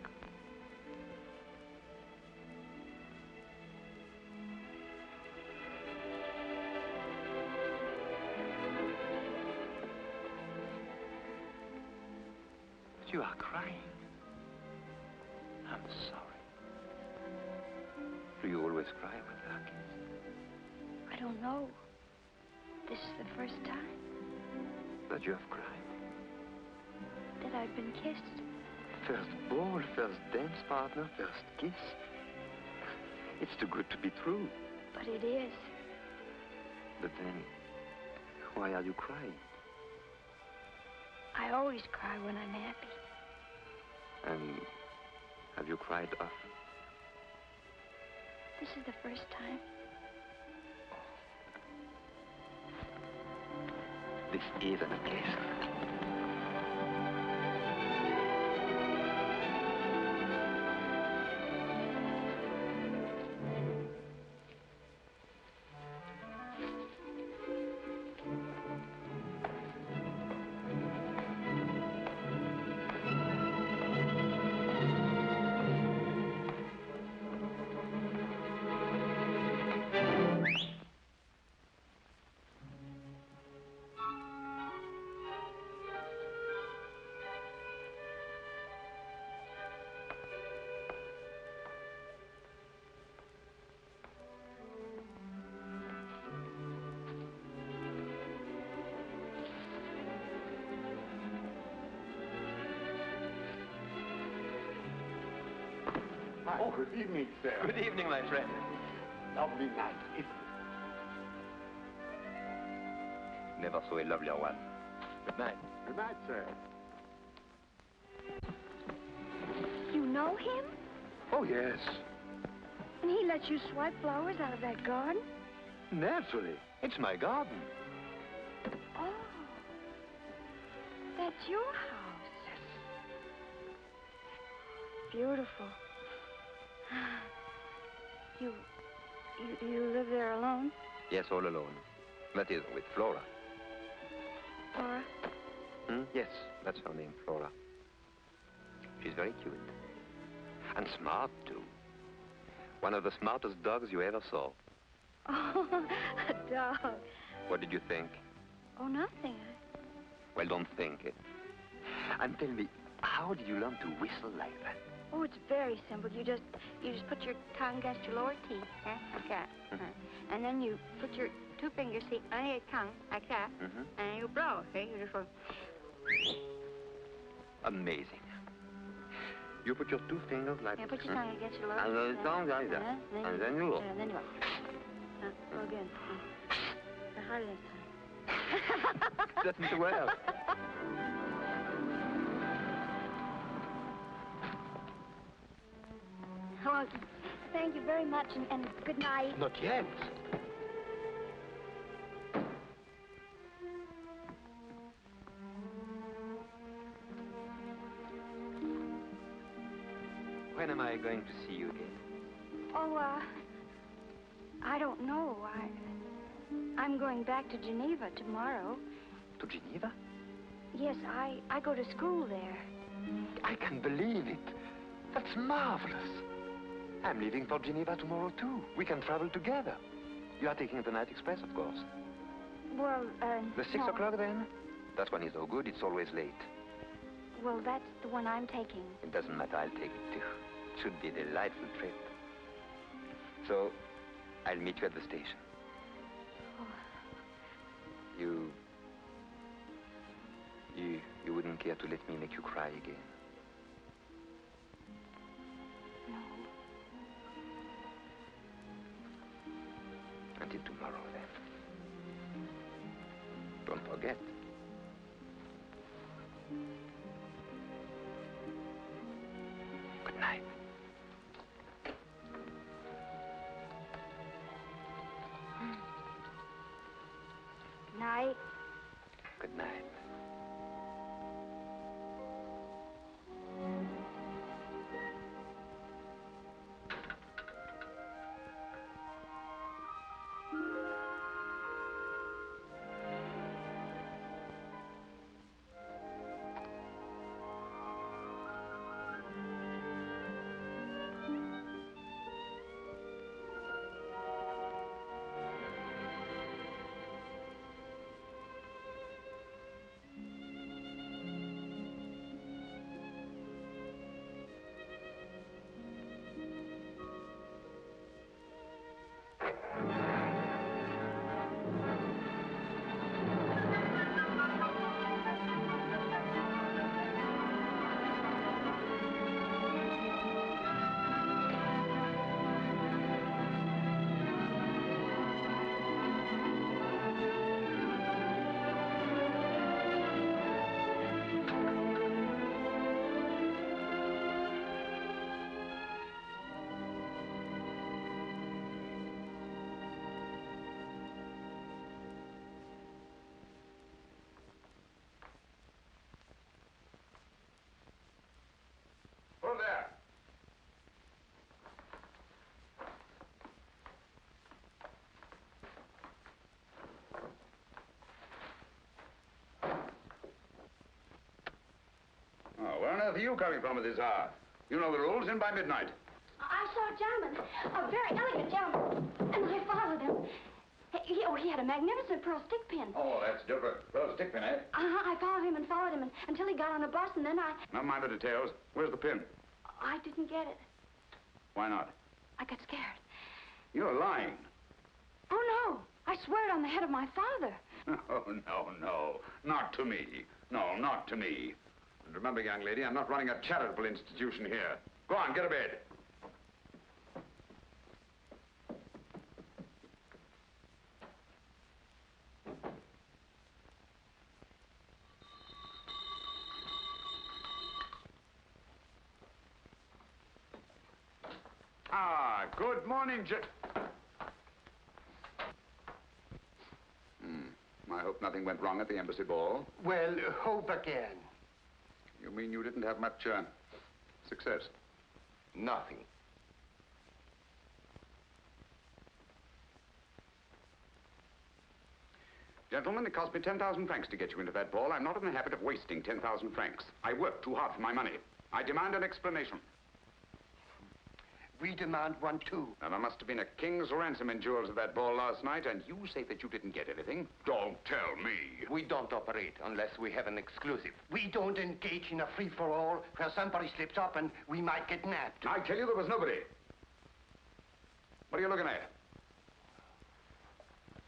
[SPEAKER 12] But you are crying. I'm sorry. Do you always cry when you are kissed?
[SPEAKER 7] I don't know. This is the first time
[SPEAKER 12] That you have cried?
[SPEAKER 7] that I've been kissed.
[SPEAKER 12] First ball, first dance partner, first kiss. It's too good to be true.
[SPEAKER 7] But it is.
[SPEAKER 12] But then, why are you crying?
[SPEAKER 7] I always cry when I'm happy.
[SPEAKER 12] And have you cried often?
[SPEAKER 7] This is the first time.
[SPEAKER 12] This is an occasion.
[SPEAKER 10] Oh, good evening, sir.
[SPEAKER 12] Good evening, my friend.
[SPEAKER 10] Lovely night, isn't it?
[SPEAKER 12] Never saw a lovelier one. Good night.
[SPEAKER 10] Good night, sir.
[SPEAKER 7] You know him?
[SPEAKER 12] Oh, yes.
[SPEAKER 7] And he lets you swipe flowers out of that garden?
[SPEAKER 12] Naturally. It's my garden.
[SPEAKER 7] Oh. That's your house.
[SPEAKER 12] Yes.
[SPEAKER 7] Beautiful. You live there alone?
[SPEAKER 12] Yes, all alone. That is, with Flora.
[SPEAKER 7] Flora?
[SPEAKER 12] Yes, that's her name, Flora. She's very cute. And smart, too. One of the smartest dogs you ever saw.
[SPEAKER 7] Oh, a dog.
[SPEAKER 12] What did you think?
[SPEAKER 7] Oh, nothing.
[SPEAKER 12] Well, don't think it. And tell me, how did you learn to whistle like that?
[SPEAKER 7] Oh, it's very simple. You just put your tongue against your lower teeth, like that. And then you put your two fingers, see, under your tongue, like that. And you blow, see? You just go...
[SPEAKER 12] Amazing. You put your two fingers like
[SPEAKER 7] Yeah, put your tongue against your lower
[SPEAKER 12] and
[SPEAKER 7] teeth.
[SPEAKER 12] the tongue like that. And then you look.
[SPEAKER 7] And then you go. Go again. Harder this time.
[SPEAKER 12] Doesn't well.
[SPEAKER 7] Well, thank you very much, and good night.
[SPEAKER 12] Not yet. When am I going to see you again?
[SPEAKER 7] Oh, I don't know. I'm going back to Geneva tomorrow.
[SPEAKER 12] To Geneva?
[SPEAKER 7] Yes, I go to school there.
[SPEAKER 12] I can believe it. That's marvelous. I'm leaving for Geneva tomorrow, too. We can travel together. You are taking the night express, of course.
[SPEAKER 7] Well,
[SPEAKER 12] The 6
[SPEAKER 7] no.
[SPEAKER 12] o'clock, then? That one is no good. It's always late.
[SPEAKER 7] Well, that's the one I'm taking.
[SPEAKER 12] It doesn't matter, I'll take it too. It should be a delightful trip. So, I'll meet you at the station.
[SPEAKER 7] Oh.
[SPEAKER 12] You wouldn't care to let me make you cry again?
[SPEAKER 7] No.
[SPEAKER 12] Until tomorrow, then. Don't forget. Good night.
[SPEAKER 7] Night.
[SPEAKER 12] Good night.
[SPEAKER 1] Hold there. Oh, where on earth are you coming from at this hour? You know the rules, in by midnight.
[SPEAKER 7] I saw a gentleman, a very elegant gentleman, and I followed him. He had a magnificent pearl stick pin.
[SPEAKER 1] Oh, that's different. Well, stick pin, eh?
[SPEAKER 7] I followed him until he got on a bus, and then
[SPEAKER 1] Never mind the details. Where's the pin?
[SPEAKER 7] I didn't get it.
[SPEAKER 1] Why not?
[SPEAKER 7] I got scared.
[SPEAKER 1] You're lying.
[SPEAKER 7] Oh, no. I swear it on the head of my father.
[SPEAKER 1] Oh, no. Not to me. No, not to me. And remember, young lady, I'm not running a charitable institution here. Go on, get to bed. Ah, good morning, I hope nothing went wrong at the embassy ball.
[SPEAKER 5] Well, hope again.
[SPEAKER 1] You mean you didn't have much, success?
[SPEAKER 5] Nothing.
[SPEAKER 1] Gentlemen, it cost me 10,000 francs to get you into that ball. I'm not in the habit of wasting 10,000 francs. I worked too hard for my money. I demand an explanation.
[SPEAKER 5] We demand one, too.
[SPEAKER 1] Now, there must have been a king's ransom in jewels at that ball last night, and you say that you didn't get anything? Don't tell me.
[SPEAKER 5] We don't operate unless we have an exclusive. We don't engage in a free-for-all where somebody slips up and we might get nabbed.
[SPEAKER 1] I tell you, there was nobody. What are you looking at?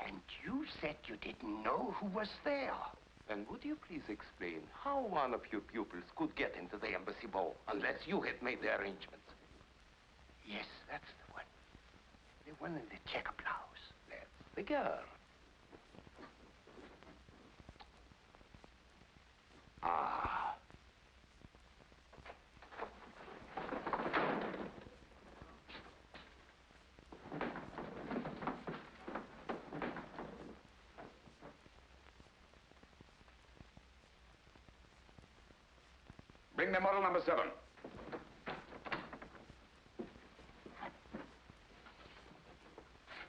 [SPEAKER 5] And you said you didn't know who was there. Then would you please explain how one of your pupils could get into the embassy ball unless you had made the arrangements? Yes, that's the one. The one in the checker blouse. That's the girl. Ah.
[SPEAKER 1] Bring me model number 7.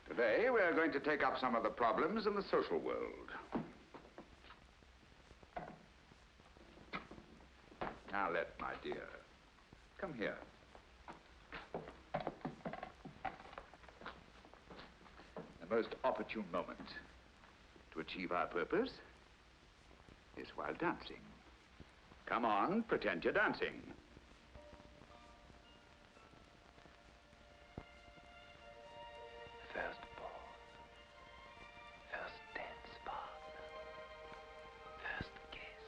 [SPEAKER 1] Today, we are going to take up some of the problems in the social world. Now, my dear, come here. The most opportune moment to achieve our purpose is while dancing. Come on, pretend you're dancing.
[SPEAKER 12] First ball. First dance partner. First kiss.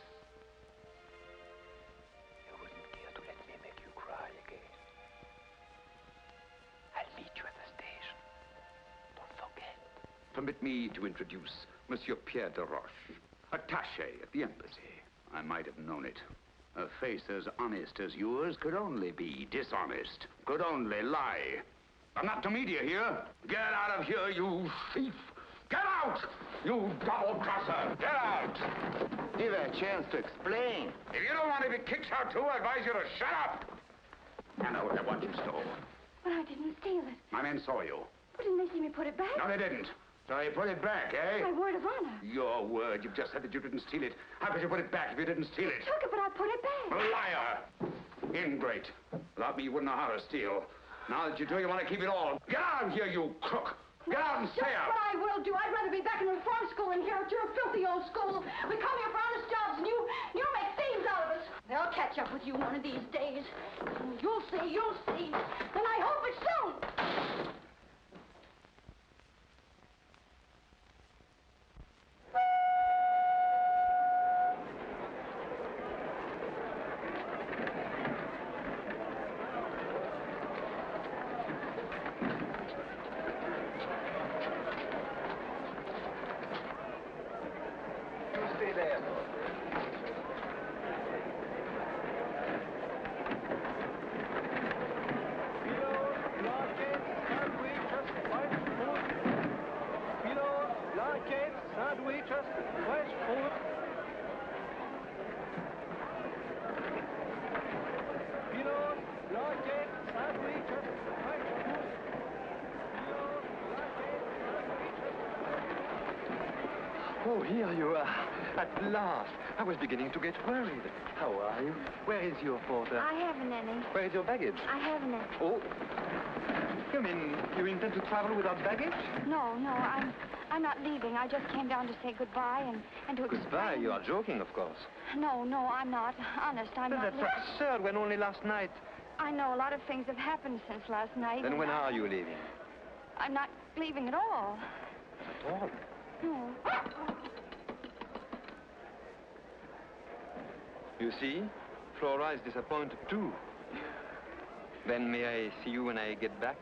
[SPEAKER 12] You wouldn't care to let me make you cry again. I'll meet you at the station. Don't forget.
[SPEAKER 1] Permit me to introduce Monsieur Pierre de Roche, attaché at the embassy. I might have known it. A face as honest as yours could only be dishonest, could only lie. I'm not to media here. Get out of here, you thief! Get out! You double-crosser! Get out!
[SPEAKER 3] Give her a chance to explain.
[SPEAKER 1] If you don't want to be kicked out too, I advise you to shut up! I know what I want you stole.
[SPEAKER 7] But I didn't steal it.
[SPEAKER 1] My men saw you.
[SPEAKER 7] But didn't they see me put it back?
[SPEAKER 1] No, they didn't. So you put it back, eh?
[SPEAKER 7] My word of honor.
[SPEAKER 1] Your word. You've just said that you didn't steal it. How could you put it back if you didn't steal it?
[SPEAKER 7] I took it, but I put it back.
[SPEAKER 1] Liar! Ingrate. Without me, you wouldn't know how to steal. Now that you do, you want to keep it all. Get out of here, you crook! Get out and stay out!
[SPEAKER 7] What I will do. I'd rather be back in reform school than here at your filthy old school. We come here for honest jobs, and you make thieves out of us. They'll catch up with you one of these days. You'll see, and I hope it's soon.
[SPEAKER 12] Stay there.
[SPEAKER 4] Sandwiches, fresh food. Pillows, blankets, sandwiches, fresh food. Pillows, blankets, sandwiches.
[SPEAKER 12] Oh, here you are. At last. I was beginning to get worried. How are you? Where is your porter?
[SPEAKER 7] I haven't any.
[SPEAKER 12] Where is your baggage?
[SPEAKER 7] I haven't any.
[SPEAKER 12] Oh. You mean you intend to travel without baggage?
[SPEAKER 7] No, I'm not leaving. I just came down to say goodbye and to explain.
[SPEAKER 12] Goodbye. You are joking, of course.
[SPEAKER 7] No, I'm not. Honest, I'm not
[SPEAKER 12] That's
[SPEAKER 7] leaving.
[SPEAKER 12] absurd when only last night.
[SPEAKER 7] I know a lot of things have happened since last night.
[SPEAKER 12] Then
[SPEAKER 7] and
[SPEAKER 12] when are you leaving?
[SPEAKER 7] I'm not leaving at all.
[SPEAKER 12] At all?
[SPEAKER 7] No.
[SPEAKER 12] You see, Flora is disappointed too. Then may I see you when I get back?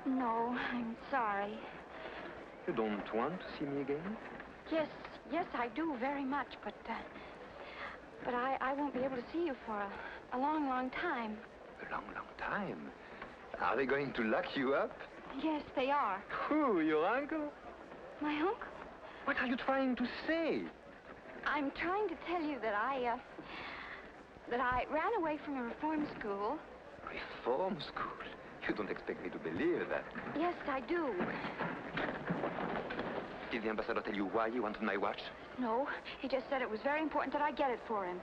[SPEAKER 7] No, I'm sorry.
[SPEAKER 12] You don't want to see me again?
[SPEAKER 7] Yes, I do very much, but I won't be able to see you for a long, long time.
[SPEAKER 12] A long, long time? Are they going to lock you up?
[SPEAKER 7] Yes, they are.
[SPEAKER 12] Who, your uncle?
[SPEAKER 7] My uncle?
[SPEAKER 12] What are you trying to say?
[SPEAKER 7] I'm trying to tell you that I ran away from a reform school.
[SPEAKER 12] Reform school? You don't expect me to believe that.
[SPEAKER 7] Yes, I do.
[SPEAKER 12] Did the ambassador tell you why he wanted my watch?
[SPEAKER 7] No, he just said it was very important that I get it for him.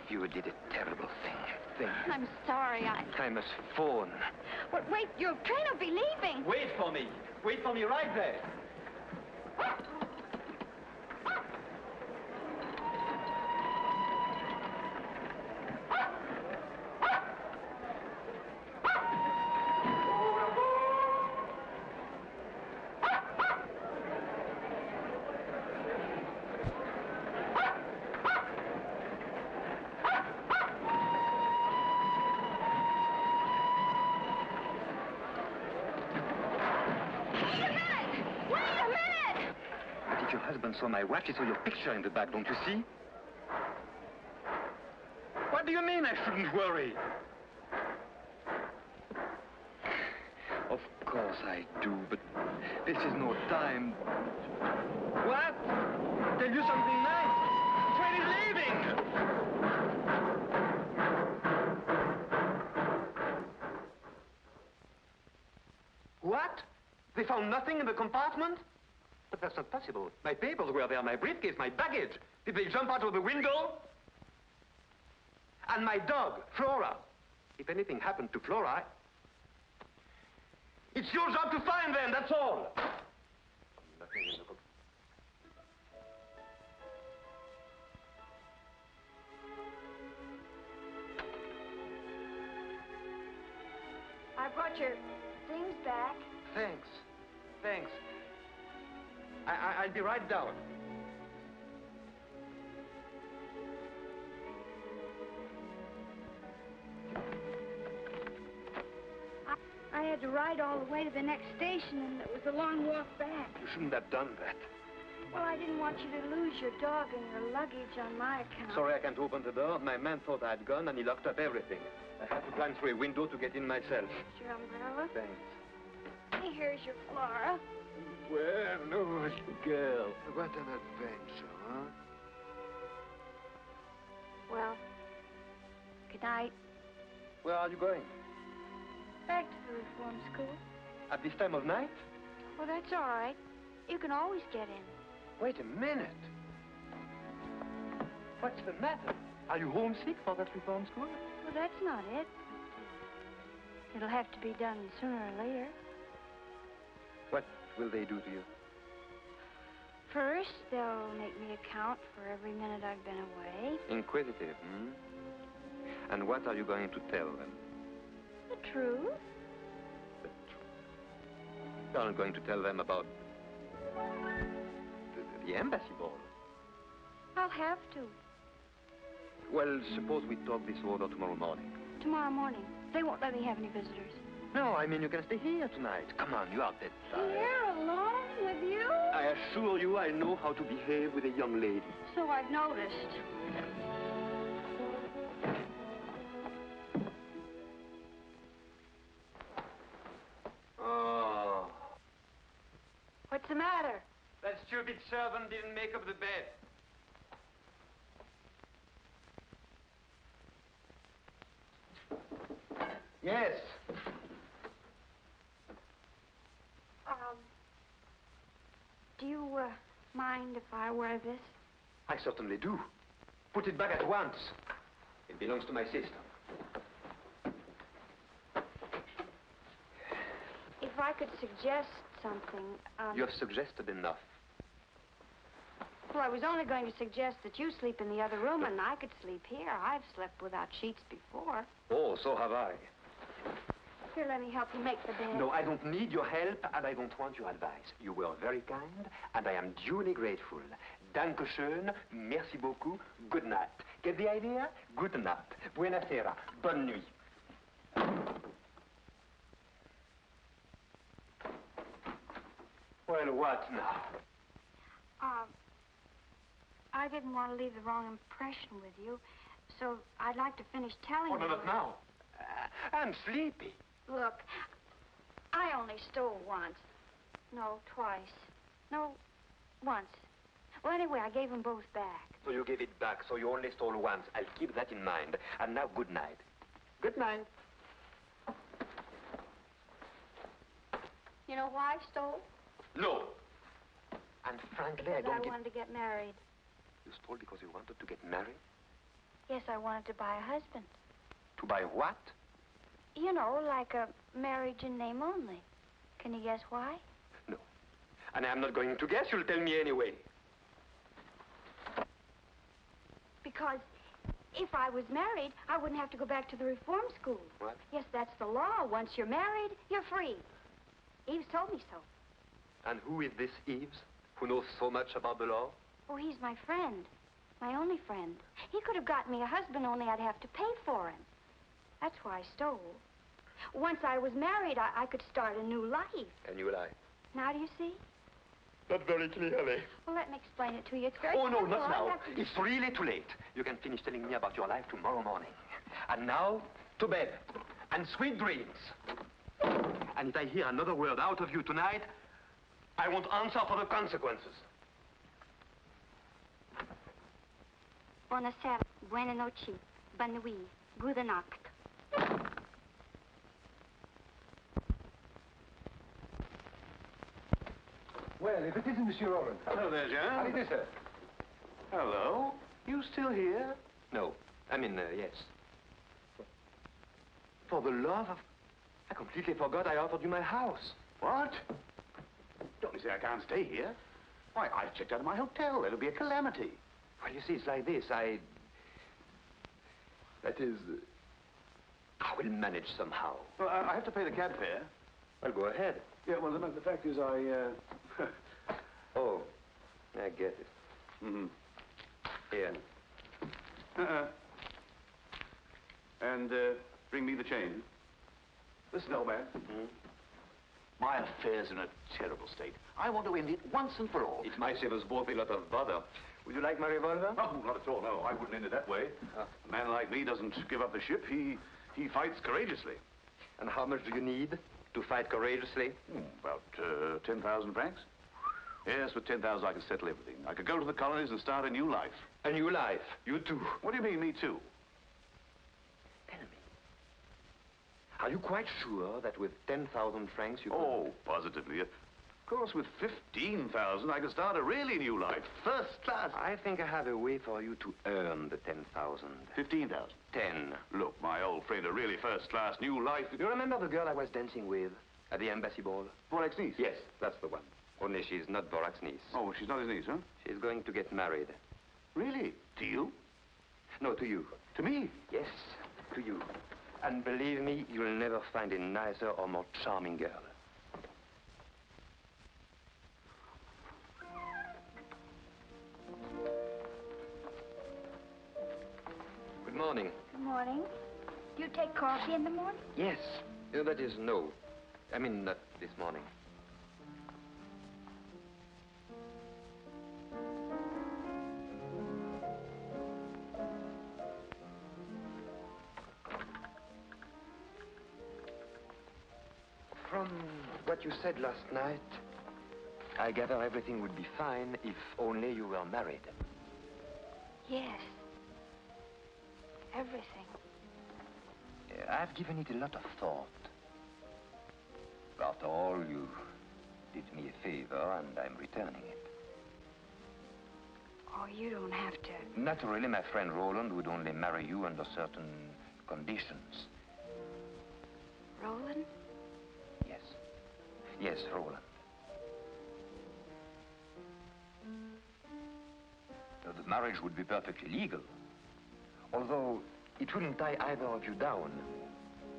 [SPEAKER 12] You did a terrible thing.
[SPEAKER 7] I'm sorry,
[SPEAKER 12] I must phone.
[SPEAKER 7] But wait, your train will be leaving.
[SPEAKER 2] Wait for me. Wait for me right there.
[SPEAKER 12] Saw my watch, he saw your picture in the bag, don't you see? What do you mean I shouldn't worry? Of course I do, but this is no time. What? Tell you something nice. The train is leaving! What? They found nothing in the compartment? But that's not possible. My papers were there, my briefcase, my baggage. Did they jump out of the window? And my dog, Flora. If anything happened to Flora, it's your job to find them, that's all. Nothing in the
[SPEAKER 7] I brought your things back.
[SPEAKER 12] Thanks. Thanks. I'll be right down.
[SPEAKER 7] I had to ride all the way to the next station, and it was a long walk back.
[SPEAKER 12] You shouldn't have done that.
[SPEAKER 7] Well, I didn't want you to lose your dog and your luggage on my account.
[SPEAKER 12] Sorry I can't open the door. My man thought I had gone, and he locked up everything. I had to climb through a window to get in myself.
[SPEAKER 7] Your umbrella?
[SPEAKER 12] Thanks.
[SPEAKER 7] Hey, here's your Flora.
[SPEAKER 12] Bueno, girl. What an adventure, huh?
[SPEAKER 7] Well, good night.
[SPEAKER 12] Where are you going?
[SPEAKER 7] Back to the reform school.
[SPEAKER 12] At this time of night?
[SPEAKER 7] Well, that's all right. You can always get in.
[SPEAKER 12] Wait a minute. What's the matter? Are you homesick for that reform school?
[SPEAKER 7] Well, that's not it. It'll have to be done sooner or later.
[SPEAKER 12] What will they do to you?
[SPEAKER 7] First, they'll make me account for every minute I've been away.
[SPEAKER 12] Inquisitive, hmm? And what are you going to tell them?
[SPEAKER 7] The truth.
[SPEAKER 12] The truth. You're not going to tell them about the embassy ball.
[SPEAKER 7] I'll have to.
[SPEAKER 12] Well, suppose we talk this over tomorrow morning.
[SPEAKER 7] Tomorrow morning. They won't let me have any visitors.
[SPEAKER 12] No, I mean you can stay here tonight. Come on, you are dead tired.
[SPEAKER 7] Here, alone with you?
[SPEAKER 12] I assure you I know how to behave with a young lady.
[SPEAKER 7] So I've noticed.
[SPEAKER 12] Oh.
[SPEAKER 7] What's the matter?
[SPEAKER 12] That stupid servant didn't make up the bed. Yes.
[SPEAKER 7] Do you, mind if I wear this?
[SPEAKER 12] I certainly do. Put it back at once. It belongs to my sister.
[SPEAKER 7] If I could suggest something,
[SPEAKER 12] You have suggested enough.
[SPEAKER 7] Well, I was only going to suggest that you sleep in the other room and I could sleep here. I've slept without sheets before.
[SPEAKER 12] Oh, so have I.
[SPEAKER 7] Here, let me help you make the bed.
[SPEAKER 12] No, I don't need your help, and I don't want your advice. You were very kind, and I am duly grateful. Danke schön, merci beaucoup, good night. Get the idea? Good night. Buena sera. Bonne nuit. Well, what now?
[SPEAKER 7] I didn't want to leave the wrong impression with you, so I'd like to finish telling you.
[SPEAKER 12] Oh, no, not now. I'm sleepy.
[SPEAKER 7] Look, I only stole once. No, twice. No, once. Well, anyway, I gave them both back.
[SPEAKER 12] So you gave it back, so you only stole once. I'll keep that in mind. And now, good night. Good night.
[SPEAKER 7] You know why I stole?
[SPEAKER 12] No. And frankly, I
[SPEAKER 7] Because
[SPEAKER 12] don't
[SPEAKER 7] I wanted to get married.
[SPEAKER 12] You stole because you wanted to get married?
[SPEAKER 7] Yes, I wanted to buy a husband.
[SPEAKER 12] To buy what?
[SPEAKER 7] You know, like a marriage in name only. Can you guess why?
[SPEAKER 12] No. And I'm not going to guess. You'll tell me anyway.
[SPEAKER 7] Because if I was married, I wouldn't have to go back to the reform school.
[SPEAKER 12] What?
[SPEAKER 7] Yes, that's the law. Once you're married, you're free. Eves told me so.
[SPEAKER 12] And who is this Eves, who knows so much about the law?
[SPEAKER 7] Oh, he's my friend. My only friend. He could have gotten me a husband, only I'd have to pay for him. That's why I stole. Once I was married, I could start a new life.
[SPEAKER 12] A new life.
[SPEAKER 7] Now do you see?
[SPEAKER 12] Not very clearly.
[SPEAKER 7] Well, let me explain it to you. It's very
[SPEAKER 12] Oh, no,
[SPEAKER 7] simple.
[SPEAKER 12] not
[SPEAKER 7] I
[SPEAKER 12] now.
[SPEAKER 7] have to-
[SPEAKER 12] It's really too late. You can finish telling me about your life tomorrow morning. And now, to bed. And sweet dreams. And if I hear another word out of you tonight, I won't answer for the consequences.
[SPEAKER 7] Buonasera, buona noche, bonne nuit, gute Nacht.
[SPEAKER 13] Well, if it isn't Monsieur Owen.
[SPEAKER 12] Hello there, Jean.
[SPEAKER 13] How do you do, sir?
[SPEAKER 12] Hello. You still here? No. Yes. For the love of... I completely forgot I offered you my house.
[SPEAKER 1] What? Don't you say I can't stay here? Why, I've checked out of my hotel. It'll be a calamity.
[SPEAKER 12] Well, you see, it's like this. That is... I will manage somehow.
[SPEAKER 10] Well, I have to pay the cab fare.
[SPEAKER 12] Well, go ahead.
[SPEAKER 10] Yeah, well, the fact is
[SPEAKER 12] Oh, I get it.
[SPEAKER 10] Mm-hmm.
[SPEAKER 12] Here.
[SPEAKER 10] And bring me the change. The snowman.
[SPEAKER 12] Mm-hmm.
[SPEAKER 10] My affair's in a terrible state. I want to end it once and for all.
[SPEAKER 12] It might save us both a lot of bother. Would you like my revolver?
[SPEAKER 10] Oh, not at all, no. I wouldn't end it that way. A man like me doesn't give up the ship. He fights courageously.
[SPEAKER 12] And how much do you need to fight courageously?
[SPEAKER 10] About 10,000 francs. Yes, with 10,000 I could settle everything. I could go to the colonies and start a new life.
[SPEAKER 12] A new life? You too?
[SPEAKER 10] What do you mean, me too?
[SPEAKER 12] Tell me. Are you quite sure that with 10,000 francs you could...
[SPEAKER 10] Oh, positively. Of course, with 15,000 I could start a really new life. First class.
[SPEAKER 12] I think I have a way for you to earn the 10,000.
[SPEAKER 10] 15,000?
[SPEAKER 12] 10.
[SPEAKER 10] Look, my old friend, a really first-class new life...
[SPEAKER 12] You remember the girl I was dancing with at the embassy ball?
[SPEAKER 10] Vorak's niece?
[SPEAKER 12] Yes, that's the one. Only she's not Vorak's niece.
[SPEAKER 10] Oh, she's not his niece, huh?
[SPEAKER 12] She's going to get married.
[SPEAKER 10] Really? To you?
[SPEAKER 12] No, to you.
[SPEAKER 10] To me?
[SPEAKER 12] Yes, to you. And believe me, you'll never find a nicer or more charming girl. Good morning.
[SPEAKER 7] Good morning. Do you take coffee in the morning?
[SPEAKER 12] Yes. That is no. I mean, not this morning. From what you said last night, I gather everything would be fine if only you were married.
[SPEAKER 7] Yes. Everything.
[SPEAKER 12] I've given it a lot of thought. After all, you did me a favor, and I'm returning it.
[SPEAKER 7] Oh, you don't have to.
[SPEAKER 12] Naturally, my friend Roland would only marry you under certain conditions.
[SPEAKER 7] Roland?
[SPEAKER 12] Yes. Yes, Roland. The marriage would be perfectly legal. Although it wouldn't tie either of you down.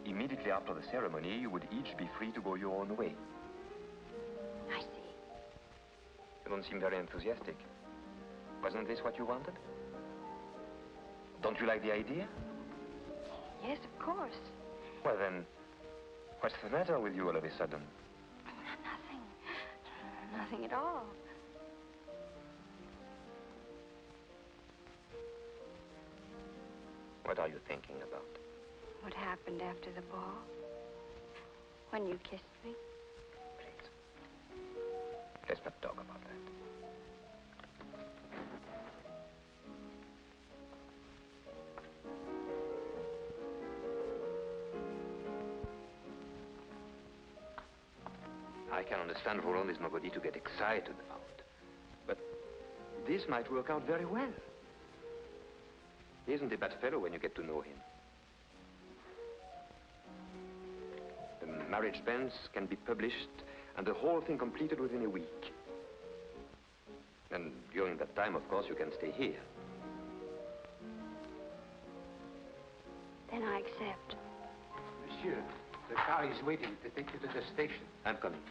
[SPEAKER 12] Immediately after the ceremony, you would each be free to go your own way.
[SPEAKER 7] I see.
[SPEAKER 12] You don't seem very enthusiastic. Wasn't this what you wanted? Don't you like the idea?
[SPEAKER 7] Yes, of course.
[SPEAKER 12] Well then, what's the matter with you all of a sudden?
[SPEAKER 7] Nothing. Nothing at all.
[SPEAKER 12] What are you thinking about?
[SPEAKER 7] What happened after the ball? When you kissed me?
[SPEAKER 12] Please. Let's not talk about that. I can understand Roland is nobody to get excited about. But this might work out very well. He isn't a bad fellow when you get to know him. The marriage banns can be published and the whole thing completed within a week. And during that time, of course, you can stay here.
[SPEAKER 7] Then I accept.
[SPEAKER 6] Monsieur, the car is waiting to take you to the station.
[SPEAKER 12] I'm coming.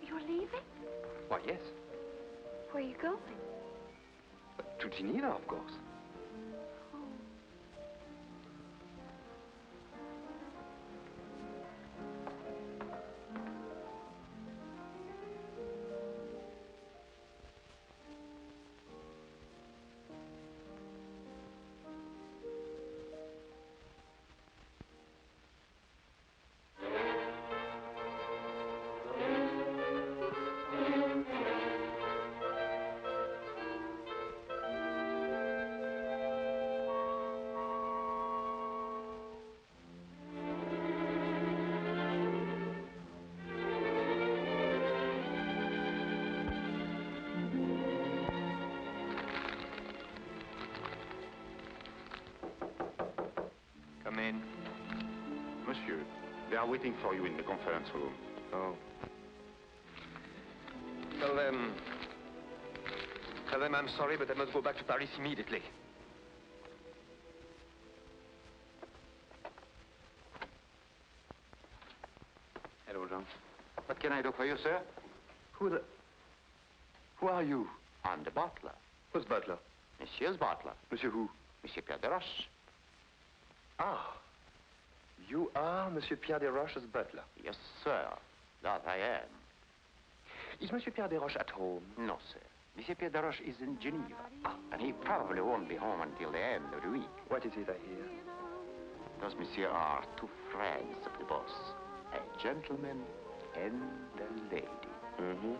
[SPEAKER 7] You're leaving?
[SPEAKER 12] Why, yes.
[SPEAKER 7] Where are you going?
[SPEAKER 12] To Geneva, of course. Come in.
[SPEAKER 1] Monsieur, they are waiting for you in the conference room.
[SPEAKER 12] Oh. Tell them I'm sorry, but I must go back to Paris immediately.
[SPEAKER 3] What can I do for you, sir?
[SPEAKER 12] Who are you?
[SPEAKER 3] I'm the butler.
[SPEAKER 12] Who's butler?
[SPEAKER 3] Monsieur's butler.
[SPEAKER 12] Monsieur who?
[SPEAKER 3] Monsieur Pierre de Roche.
[SPEAKER 12] Ah. You are Monsieur Pierre Desroches' butler.
[SPEAKER 3] Yes, sir. That I am.
[SPEAKER 12] Is Monsieur Pierre Desroches at home?
[SPEAKER 3] No, sir. Monsieur Pierre de Roche is in Geneva. And he probably won't be home until the end of the week.
[SPEAKER 12] What is it I hear?
[SPEAKER 3] Those, monsieur, are two friends of the boss. A gentleman and a lady.
[SPEAKER 12] Mm-hmm.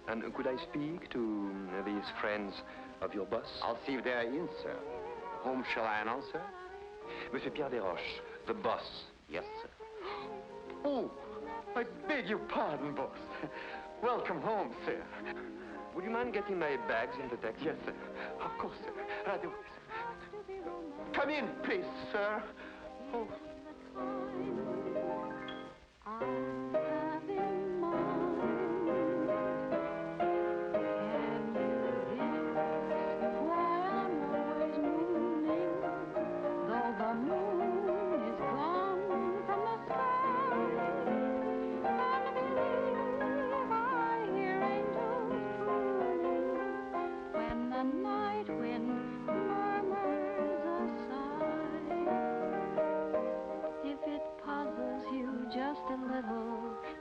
[SPEAKER 12] And could I speak to these friends of your boss?
[SPEAKER 3] I'll see if they're in, sir. Whom shall I announce, sir?
[SPEAKER 12] Monsieur Pierre Desroches, the boss.
[SPEAKER 3] Yes, sir.
[SPEAKER 12] Oh, I beg your pardon, boss. Welcome home, sir. Would you mind getting my bags in the taxi?
[SPEAKER 3] Yes, sir. Of course, sir. Right away, sir. Come in, please, sir. Oh.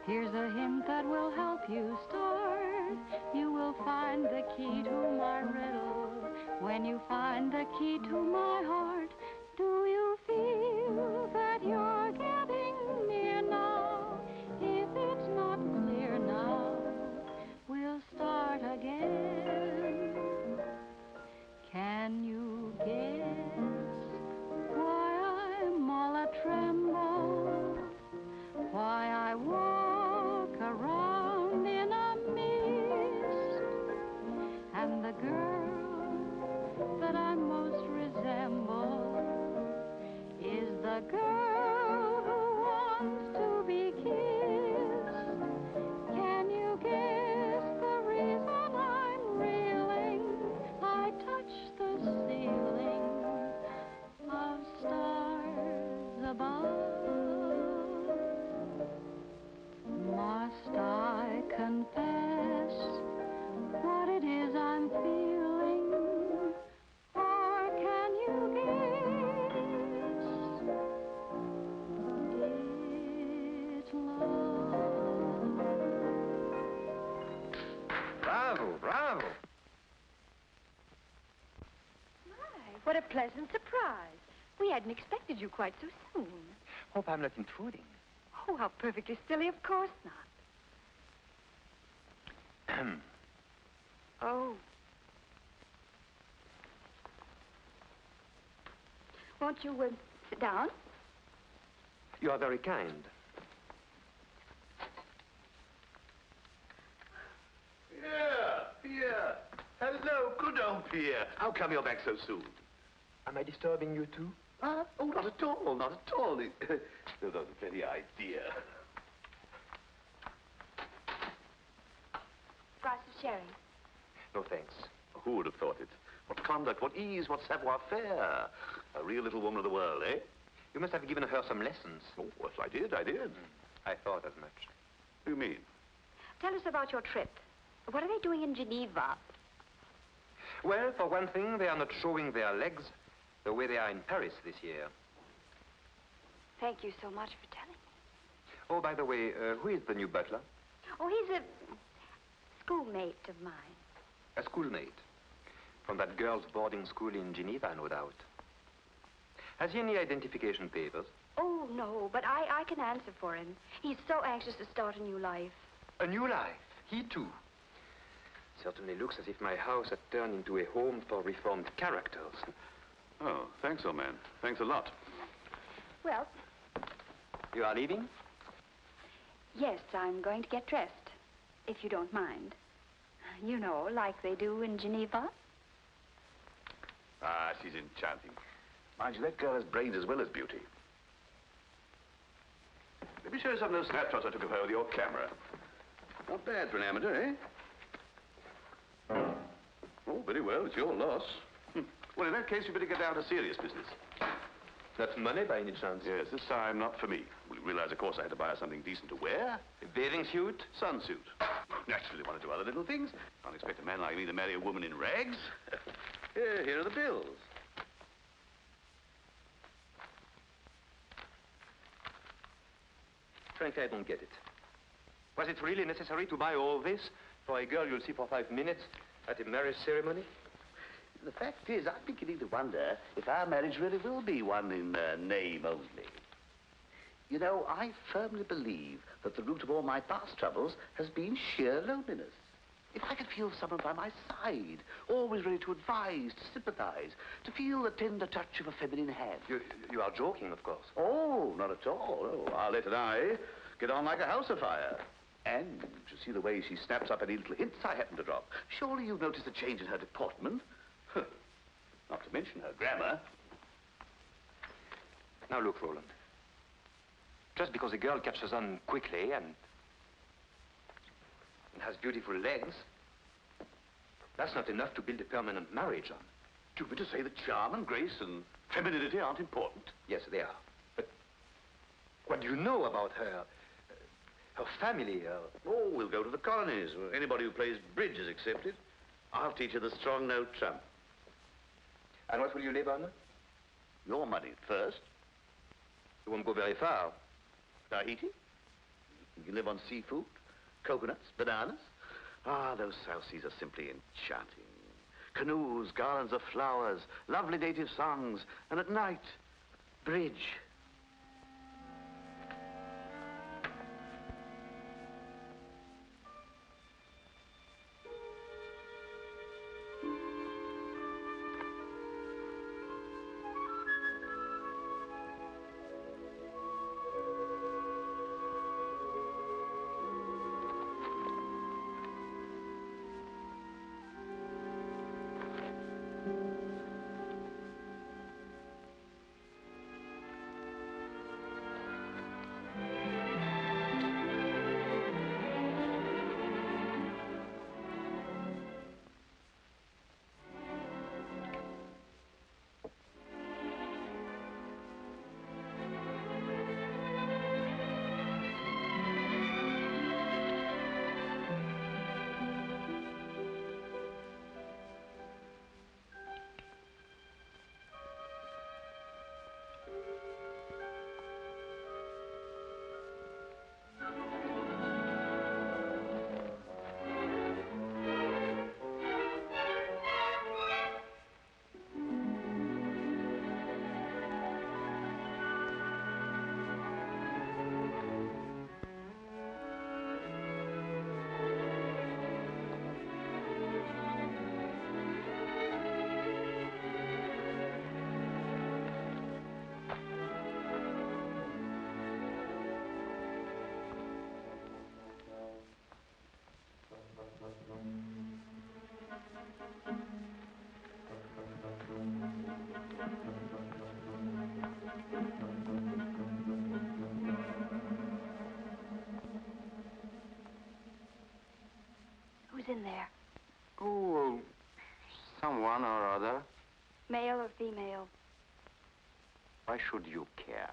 [SPEAKER 14] Here's a hint that will help you start. You will find the key to my riddle. When you find the key to my heart, do you feel that you're getting near now? If it's not clear now, we'll start again. Can you guess why I'm all a tremble? Why I walk around in a mist, and the girl that I most resemble is the girl who wants to be kissed. Can you guess the reason I'm reeling? I touch the ceiling of stars above. Must I confess what it is I'm feeling? Or can you guess it's love?
[SPEAKER 12] Bravo, bravo.
[SPEAKER 7] My, what a pleasant surprise. We hadn't expected you quite so soon.
[SPEAKER 12] Hope I'm not intruding.
[SPEAKER 7] Oh, how perfectly silly. Of course not. Oh. Won't you sit down?
[SPEAKER 12] You are very kind.
[SPEAKER 10] Pierre. Hello, good old Pierre. How come you're back so soon?
[SPEAKER 12] Am I disturbing you too?
[SPEAKER 10] Huh? Oh, not at all, not at all. No, the very idea.
[SPEAKER 7] Glass of sherry.
[SPEAKER 12] No, thanks.
[SPEAKER 10] Who would have thought it? What conduct, what ease, what savoir-faire. A real little woman of the world, eh?
[SPEAKER 12] You must have given her some lessons.
[SPEAKER 10] Oh, yes, I did.
[SPEAKER 12] I thought as much.
[SPEAKER 10] What do you mean?
[SPEAKER 7] Tell us about your trip. What are they doing in Geneva?
[SPEAKER 12] Well, for one thing, they are not showing their legs the way they are in Paris this year.
[SPEAKER 7] Thank you so much for telling me.
[SPEAKER 12] Oh, by the way, who is the new butler?
[SPEAKER 7] Oh, he's a schoolmate of mine.
[SPEAKER 12] A schoolmate. From that girls' boarding school in Geneva, no doubt. Has he any identification papers?
[SPEAKER 7] Oh, no, but I can answer for him. He's so anxious to start a new life.
[SPEAKER 12] A new life? He too? Certainly looks as if my house had turned into a home for reformed characters.
[SPEAKER 8] Oh, thanks, old man. Thanks a lot.
[SPEAKER 7] Well,
[SPEAKER 12] You are leaving?
[SPEAKER 7] yes, I'm going to get dressed, if you don't mind. You know, like they do in Geneva.
[SPEAKER 8] Ah, she's enchanting. Mind you, that girl has brains as well as beauty. Let me show you some of those snapshots I took of her with your camera. Not bad for an amateur, eh? Oh, very well. It's your loss. Well, in that case, you better get down to serious business.
[SPEAKER 12] That's money by any chance?
[SPEAKER 8] Yes, this time not for me. Will you
[SPEAKER 10] realize, of course, I had to buy her something decent to wear.
[SPEAKER 12] A bathing suit?
[SPEAKER 10] Sunsuit. Naturally, want to do other little things. Can't expect a man like me to marry a woman in rags. Here are the bills.
[SPEAKER 12] Frankly, I don't get it. Was it really necessary to buy all this for a girl you'll see for 5 minutes at a marriage ceremony?
[SPEAKER 10] The fact is, I'm beginning to wonder if our marriage really will be one in name only. You know, I firmly believe that the root of all my past troubles has been sheer loneliness. If I could feel someone by my side, always ready to advise, to sympathize, to feel the tender touch of a feminine hand.
[SPEAKER 12] You are joking, of course.
[SPEAKER 10] Oh, not at all. Oh, Arlette and I get on like a house afire. And to see the way she snaps up any little hints I happen to drop. Surely you've noticed a change in her deportment. Not to mention her grammar.
[SPEAKER 12] Now look, Roland. Just because a girl catches on quickly and has beautiful legs, that's not enough to build a permanent marriage on.
[SPEAKER 10] Do you mean to say that charm and grace and femininity aren't important?
[SPEAKER 12] Yes, they are. But what do you know about her? Her family,
[SPEAKER 10] Oh, we'll go to the colonies. Anybody who plays bridge is accepted. I'll teach her the strong note trump.
[SPEAKER 12] And what will you live on?
[SPEAKER 10] Your money first.
[SPEAKER 12] You won't go very far.
[SPEAKER 10] Tahiti? You can live on seafood, coconuts, bananas. Ah, those South Seas are simply enchanting. Canoes, garlands of flowers, lovely native songs, and at night, bridge.
[SPEAKER 7] Who's in there?
[SPEAKER 3] Oh, someone or other.
[SPEAKER 7] Male or female?
[SPEAKER 3] Why should you care?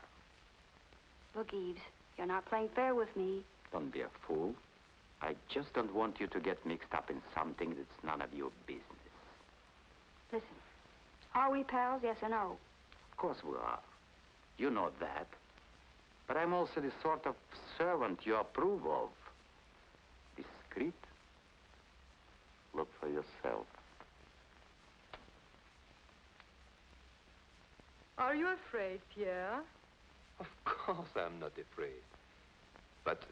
[SPEAKER 7] Look, Eves, you're not playing fair with me.
[SPEAKER 3] Don't be a fool. I just don't want you to get mixed up in something that's none of your business.
[SPEAKER 7] Listen, are we pals, yes or no?
[SPEAKER 3] Of course we are. You know that. But I'm also the sort of servant you approve of. Discreet. Look for yourself.
[SPEAKER 9] Are you afraid, Pierre?
[SPEAKER 12] Of course I'm not afraid. But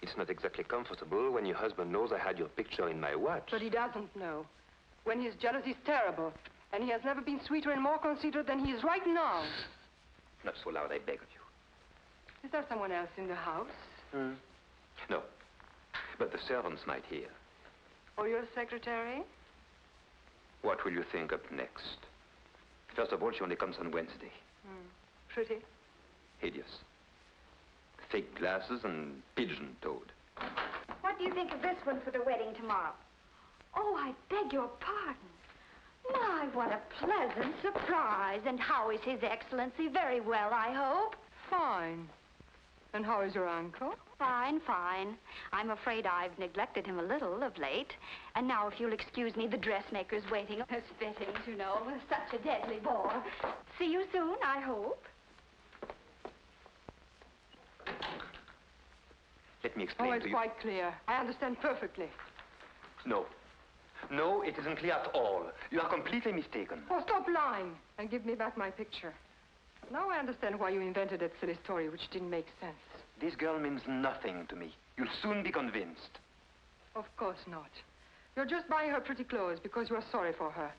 [SPEAKER 12] it's not exactly comfortable when your husband knows I had your picture in my watch.
[SPEAKER 9] But he doesn't know. When he's jealous, he's terrible. And he has never been sweeter and more considerate than he is right now.
[SPEAKER 12] Not so loud, I beg of you.
[SPEAKER 9] Is there someone else in the house?
[SPEAKER 12] No. But the servants might hear.
[SPEAKER 9] Or your secretary?
[SPEAKER 12] What will you think up next? First of all, she only comes on Wednesday.
[SPEAKER 9] Pretty.
[SPEAKER 12] Hideous. Thick glasses and pigeon-toed.
[SPEAKER 7] What do you think of this one for the wedding tomorrow? Oh, I beg your pardon. My, what a pleasant surprise. And how is His Excellency? Very well, I hope.
[SPEAKER 9] Fine. And how is your uncle?
[SPEAKER 7] Fine, fine. I'm afraid I've neglected him a little of late. And now, if you'll excuse me, the dressmaker's waiting. His fittings, you know, such a deadly bore. See you soon, I hope.
[SPEAKER 12] Let me explain
[SPEAKER 9] Oh,
[SPEAKER 12] to
[SPEAKER 9] it's
[SPEAKER 12] you.
[SPEAKER 9] quite clear. I understand perfectly.
[SPEAKER 12] No. No, it isn't clear at all. You are completely mistaken.
[SPEAKER 9] Oh, stop lying and give me back my picture. Now I understand why you invented that silly story, which didn't make sense.
[SPEAKER 12] This girl means nothing to me. You'll soon be convinced.
[SPEAKER 9] Of course not. You're just buying her pretty clothes because you are sorry for her.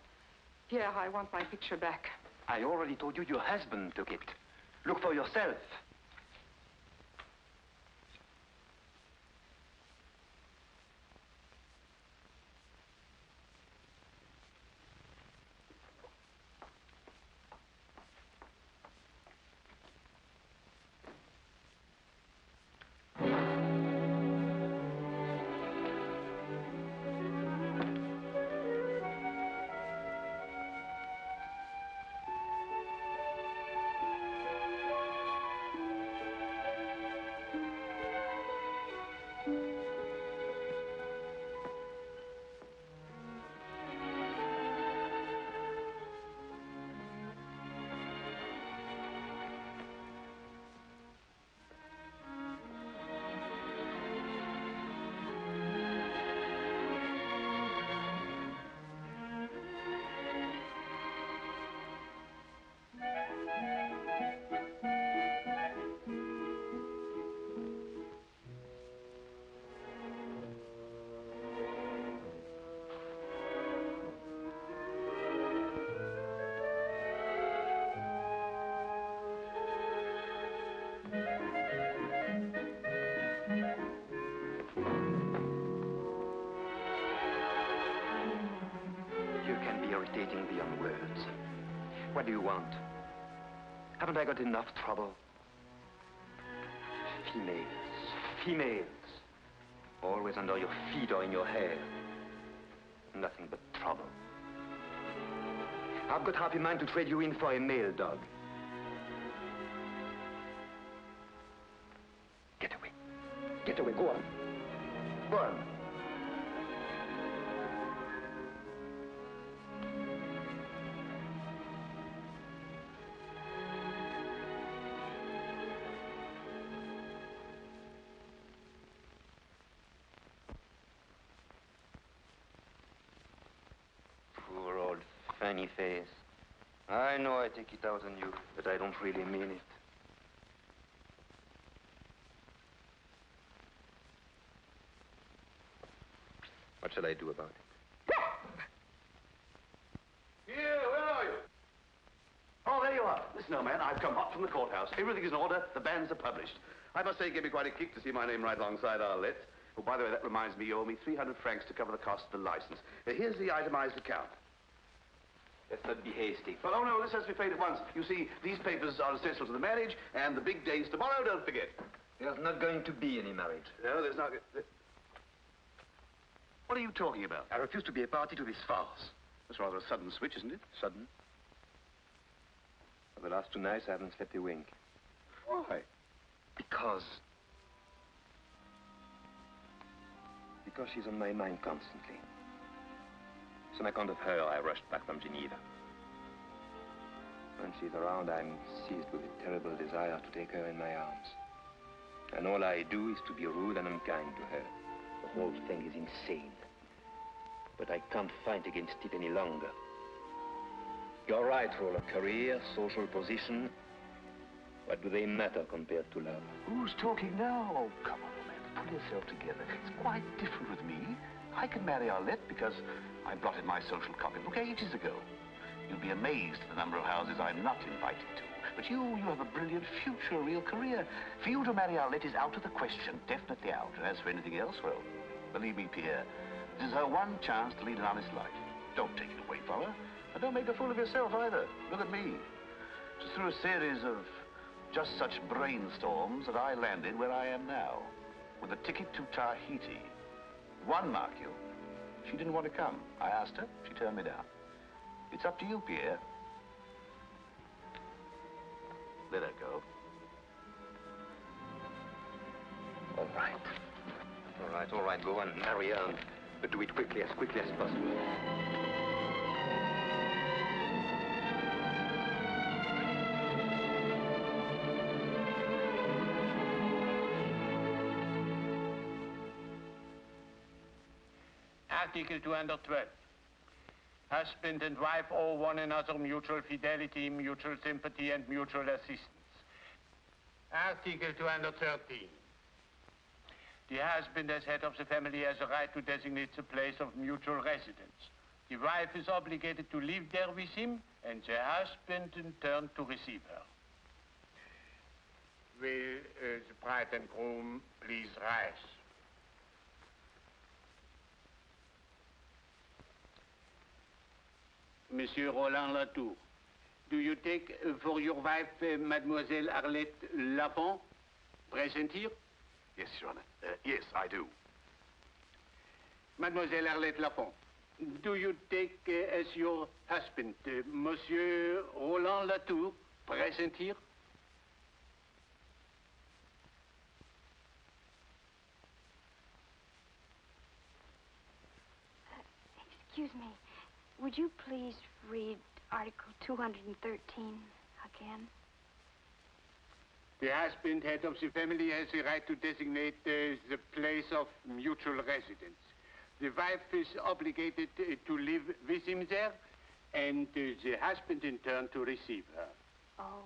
[SPEAKER 9] Pierre, I want my picture back.
[SPEAKER 12] I already told you your husband took it. Look for yourself. You can be irritating beyond words. What do you want? Haven't I got enough trouble? Females. Females. Always under your feet or in your hair. Nothing but trouble. I've got half a mind to trade you in for a male dog. Get away. Get away. Go on. Go on. Poor old funny face. I know I take it out on you, but I don't really mean it. What shall I do about it?
[SPEAKER 10] Here, where are you? Oh, there you are. Listen, old man, I've come hot from the courthouse. Everything is in order. The banns are published. I must say it gave me quite a kick to see my name right alongside Arlette. Oh, by the way, that reminds me, you owe me 300 francs to cover the cost of the license. Here's the itemized account.
[SPEAKER 12] Let's not be hasty.
[SPEAKER 10] Well, oh, no, this has to be paid at once. You see, these papers are essential to the marriage, and the big day's tomorrow, don't forget.
[SPEAKER 12] There's not going to be any marriage.
[SPEAKER 10] No, there's not... What are you talking about?
[SPEAKER 12] I refuse to be a party to this farce.
[SPEAKER 10] That's rather a sudden switch, isn't it?
[SPEAKER 12] Sudden? For the last 2 nights, I haven't slept a wink.
[SPEAKER 10] Why?
[SPEAKER 12] Because she's on my mind constantly. So on account of her, I rushed back from Geneva. When she's around, I'm seized with a terrible desire to take her in my arms. And all I do is to be rude and unkind to her. The whole thing is insane. But I can't fight against it any longer. You're right, Roller. Career, social position. What do they matter compared to love?
[SPEAKER 10] Who's talking now? Oh, come on, old man. Pull yourself together. It's quite different with me. I can marry Arlette because I blotted my social copybook ages ago. You'll be amazed at the number of houses I'm not invited to. But you have a brilliant future, a real career. For you to marry Arlette is out of the question, definitely out. And as for anything else, well, believe me, Pierre, this is her one chance to lead an honest life. Don't take it away from her. And don't make a fool of yourself either. Look at me. Just through a series of just such brainstorms that I landed where I am now, with a ticket to Tahiti. One, mark you. She didn't want to come. I asked her. She turned me down. It's up to you, Pierre. Let her go.
[SPEAKER 12] That's all right. Go and marry her, but do it quickly as possible.
[SPEAKER 15] Article 212. Husband and wife owe one another mutual fidelity, mutual sympathy, and mutual assistance. Article 213. The husband, as head of the family, has a right to designate the place of mutual residence. The wife is obligated to live there with him, and the husband, in turn, to receive her. Will the bride and groom please rise? Monsieur Roland Latour, do you take for your wife Mademoiselle Arlette Lafont, present here?
[SPEAKER 12] Yes, Your Honor. Yes, I do.
[SPEAKER 15] Mademoiselle Arlette Lafont, do you take as your husband Monsieur Roland Latour, present here?
[SPEAKER 7] Excuse me. Would you please read Article 213 again?
[SPEAKER 15] The husband, head of the family, has the right to designate the place of mutual residence. The wife is obligated to live with him there, and the husband, in turn, to receive her.
[SPEAKER 7] Oh.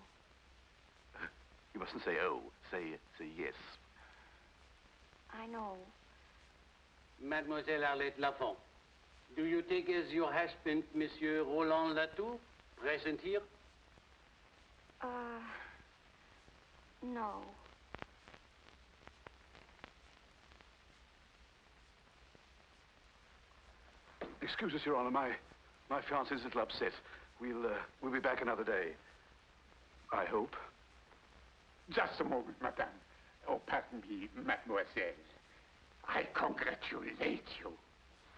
[SPEAKER 12] You mustn't say oh. Say yes.
[SPEAKER 7] I know.
[SPEAKER 15] Mademoiselle Arlette Lafont, do you take as your husband Monsieur Roland Latour, present here?
[SPEAKER 7] No.
[SPEAKER 8] Excuse us, Your Honor. My fiancée's a little upset. We'll be back another day. I hope.
[SPEAKER 15] Just a moment, madame. Oh, pardon me, mademoiselle. I congratulate you.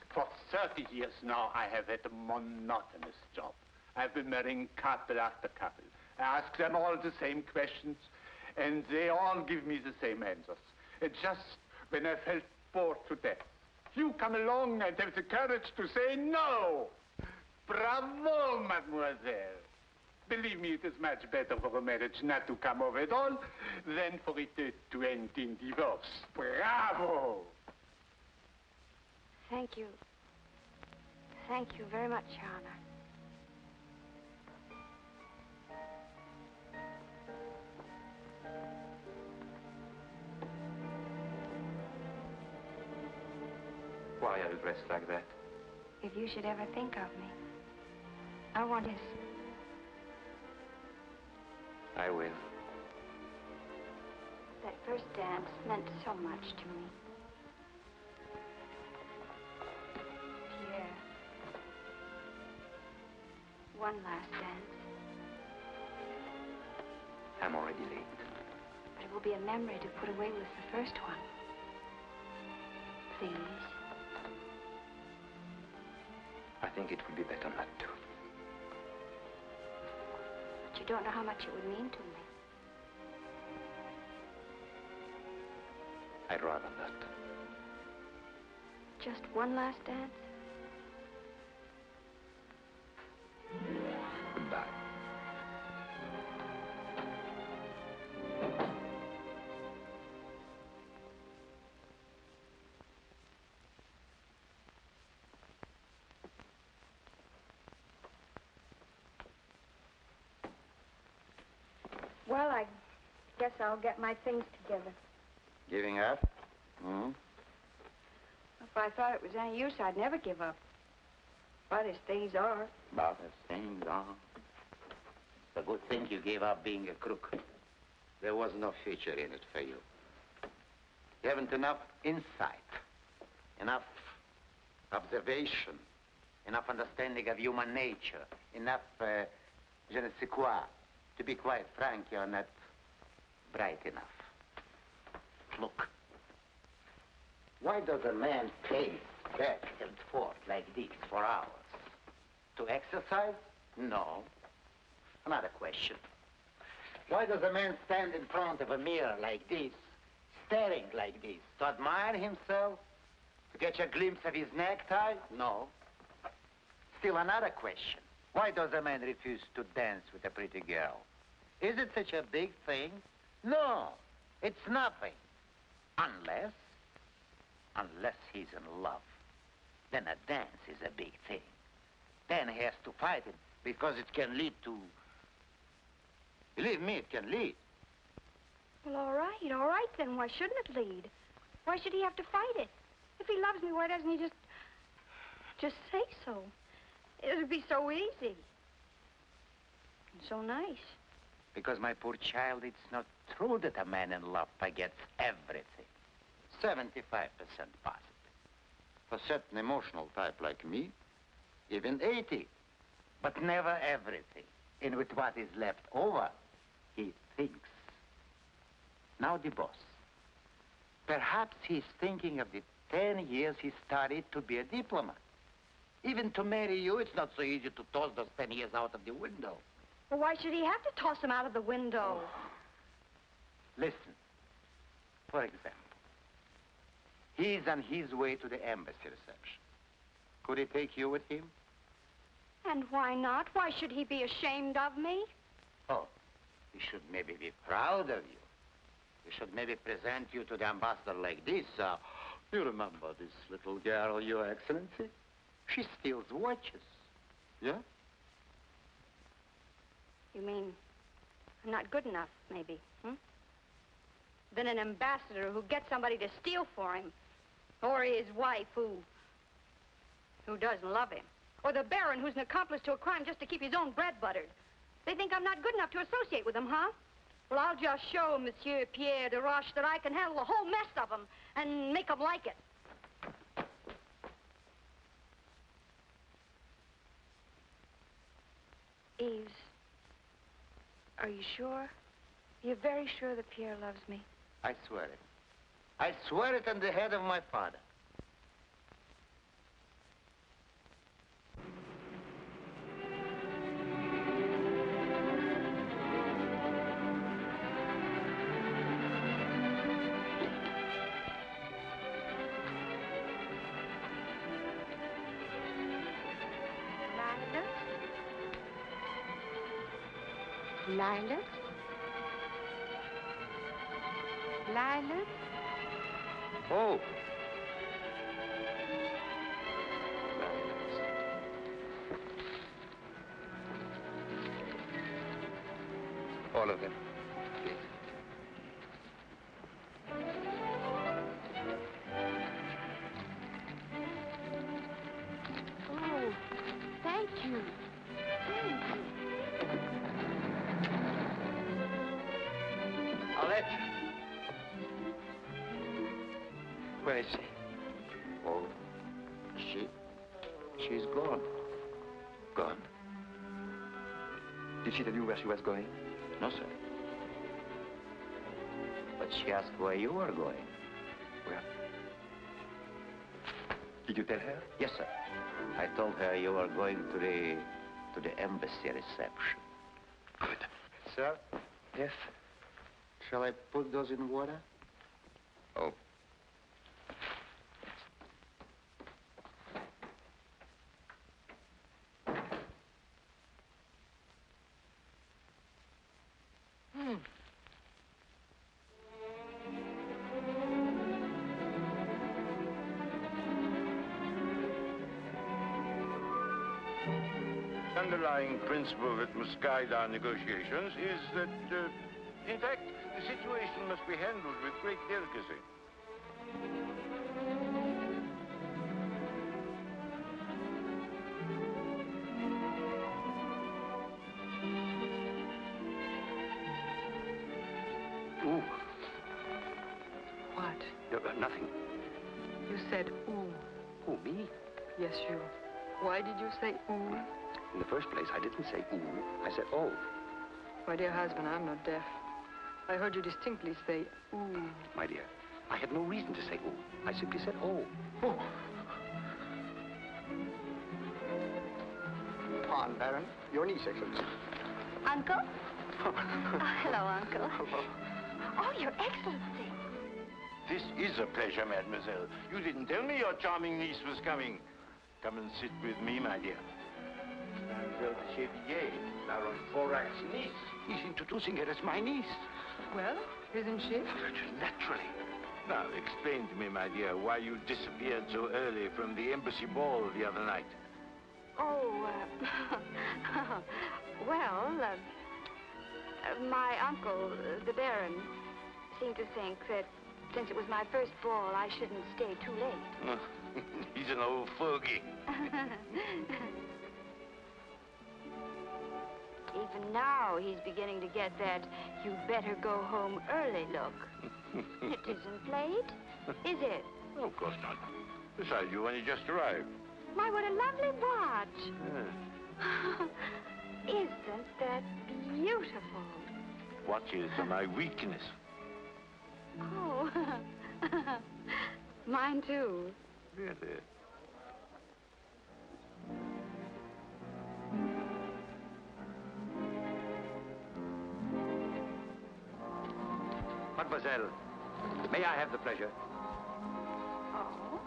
[SPEAKER 15] For 30 years now, I have had a monotonous job. I've been marrying couple after couple. I ask them all the same questions, and they all give me the same answers. And just when I felt bored to death, you come along and have the courage to say no. Bravo, mademoiselle. Believe me, it is much better for a marriage not to come off at all than for it to end in divorce. Bravo!
[SPEAKER 7] Thank you. Thank you very much, Your Honor.
[SPEAKER 12] Why are you dressed like that?
[SPEAKER 7] If you should ever think of me, I want his...
[SPEAKER 12] I will.
[SPEAKER 7] That first dance meant so much to me. Pierre. One last dance.
[SPEAKER 12] I'm already late.
[SPEAKER 7] But it will be a memory to put away with the first one. Please.
[SPEAKER 12] I think it would be better not to.
[SPEAKER 7] But you don't know how much it would mean to me.
[SPEAKER 12] I'd rather not.
[SPEAKER 7] Just one last dance?
[SPEAKER 12] Goodbye.
[SPEAKER 7] Well, I guess I'll get my things together.
[SPEAKER 3] Giving up?
[SPEAKER 7] If I thought it was any use, I'd never give up. But as things are...
[SPEAKER 3] But as things are. It's a good thing you gave up being a crook. There was no future in it for you. You haven't enough insight, enough observation, enough understanding of human nature, enough je ne sais quoi. To be quite frank, you're not bright enough. Look. Why does a man pace back and forth like this for hours? To exercise? No. Another question. Why does a man stand in front of a mirror like this, staring like this? To admire himself? To catch a glimpse of his necktie? No. Still another question. Why does a man refuse to dance with a pretty girl? Is it such a big thing? No, it's nothing. Unless he's in love. Then a dance is a big thing. Then he has to fight it because it can lead to... Believe me, it can lead.
[SPEAKER 7] Well, all right then. Why shouldn't it lead? Why should he have to fight it? If he loves me, why doesn't he just say so? It would be so easy. And so nice.
[SPEAKER 3] Because, my poor child, it's not true that a man in love forgets everything. 75% positive. For certain emotional type like me, even 80. But never everything. And with what is left over, he thinks. Now the boss. Perhaps he's thinking of the 10 years he studied to be a diplomat. Even to marry you, it's not so easy to toss those 10 years out of the window.
[SPEAKER 7] Well, why should he have to toss him out of the window?
[SPEAKER 3] Oh. Listen. For example, he's on his way to the embassy reception. Could he take you with him?
[SPEAKER 7] And why not? Why should he be ashamed of me?
[SPEAKER 3] Oh, he should maybe be proud of you. He should maybe present you to the ambassador like this. You remember this little girl, Your Excellency? She steals watches. Yeah?
[SPEAKER 7] You mean I'm not good enough, maybe, Then an ambassador who gets somebody to steal for him. Or his wife who doesn't love him. Or the baron who's an accomplice to a crime just to keep his own bread buttered. They think I'm not good enough to associate with them, huh? Well, I'll just show Monsieur Pierre de Roche that I can handle the whole mess of them and make them like it. Eves, are you sure? You're very sure that Pierre loves me?
[SPEAKER 3] I swear it. I swear it on the head of my father.
[SPEAKER 7] Lilac? Lilac?
[SPEAKER 3] Oh. All of them, please.
[SPEAKER 7] Oh, thank you. Thank you.
[SPEAKER 3] I'll let you. Where is she? Oh, she's gone.
[SPEAKER 12] Gone? Did she tell you where she was going?
[SPEAKER 3] No, sir. But she asked where you were going.
[SPEAKER 12] Where? Did you tell her?
[SPEAKER 3] Yes, sir. I told her you were going to the embassy reception.
[SPEAKER 12] Good.
[SPEAKER 3] Sir?
[SPEAKER 12] Yes?
[SPEAKER 3] Shall I put those in water?
[SPEAKER 12] Oh.
[SPEAKER 16] The underlying principle that must guide our negotiations is that, in fact, the situation must be handled with great delicacy.
[SPEAKER 12] Ooh.
[SPEAKER 9] What?
[SPEAKER 12] No, nothing.
[SPEAKER 9] You said ooh.
[SPEAKER 12] Who, me?
[SPEAKER 9] Yes, you. Why did you say ooh?
[SPEAKER 12] In the first place, I didn't say ooh. I said oh.
[SPEAKER 9] My dear husband, I'm not deaf. I heard you distinctly say ooh.
[SPEAKER 12] My dear, I had no reason to say ooh. I simply said oh. Oh.
[SPEAKER 17] Pardon, Baron. Your niece, Excellency.
[SPEAKER 7] Uncle? Hello, Uncle.
[SPEAKER 17] Hello.
[SPEAKER 7] Oh, Your Excellency.
[SPEAKER 16] This is a pleasure, mademoiselle. You didn't tell me your charming niece was coming. Come and sit with me, my dear. Mademoiselle de Chevilliers, Baron Forac's niece.
[SPEAKER 3] He's introducing her as my niece.
[SPEAKER 9] Well, isn't she?
[SPEAKER 16] Naturally. Now, explain to me, my dear, why you disappeared so early from the embassy ball the other night.
[SPEAKER 7] Oh, well, my uncle, the Baron, seemed to think that since it was my first ball, I shouldn't stay too late.
[SPEAKER 16] He's an old fogey.
[SPEAKER 7] Even now, he's beginning to get that you'd better go home early look. It isn't late, is it?
[SPEAKER 16] Oh, of course not. Besides, you only just arrived.
[SPEAKER 7] My, what a lovely watch.
[SPEAKER 16] Yeah.
[SPEAKER 7] Isn't that beautiful?
[SPEAKER 16] Watches are my weakness.
[SPEAKER 7] Oh, mine too.
[SPEAKER 16] Really?
[SPEAKER 3] Mademoiselle, may I have the pleasure?
[SPEAKER 7] Oh?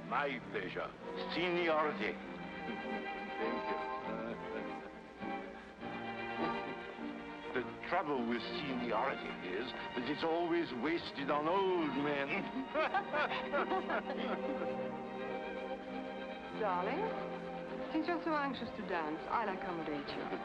[SPEAKER 16] My pleasure. Seniority. Thank you. The trouble with seniority is that it's always wasted on old men.
[SPEAKER 9] Darling, since you're so anxious to dance, I'll accommodate you.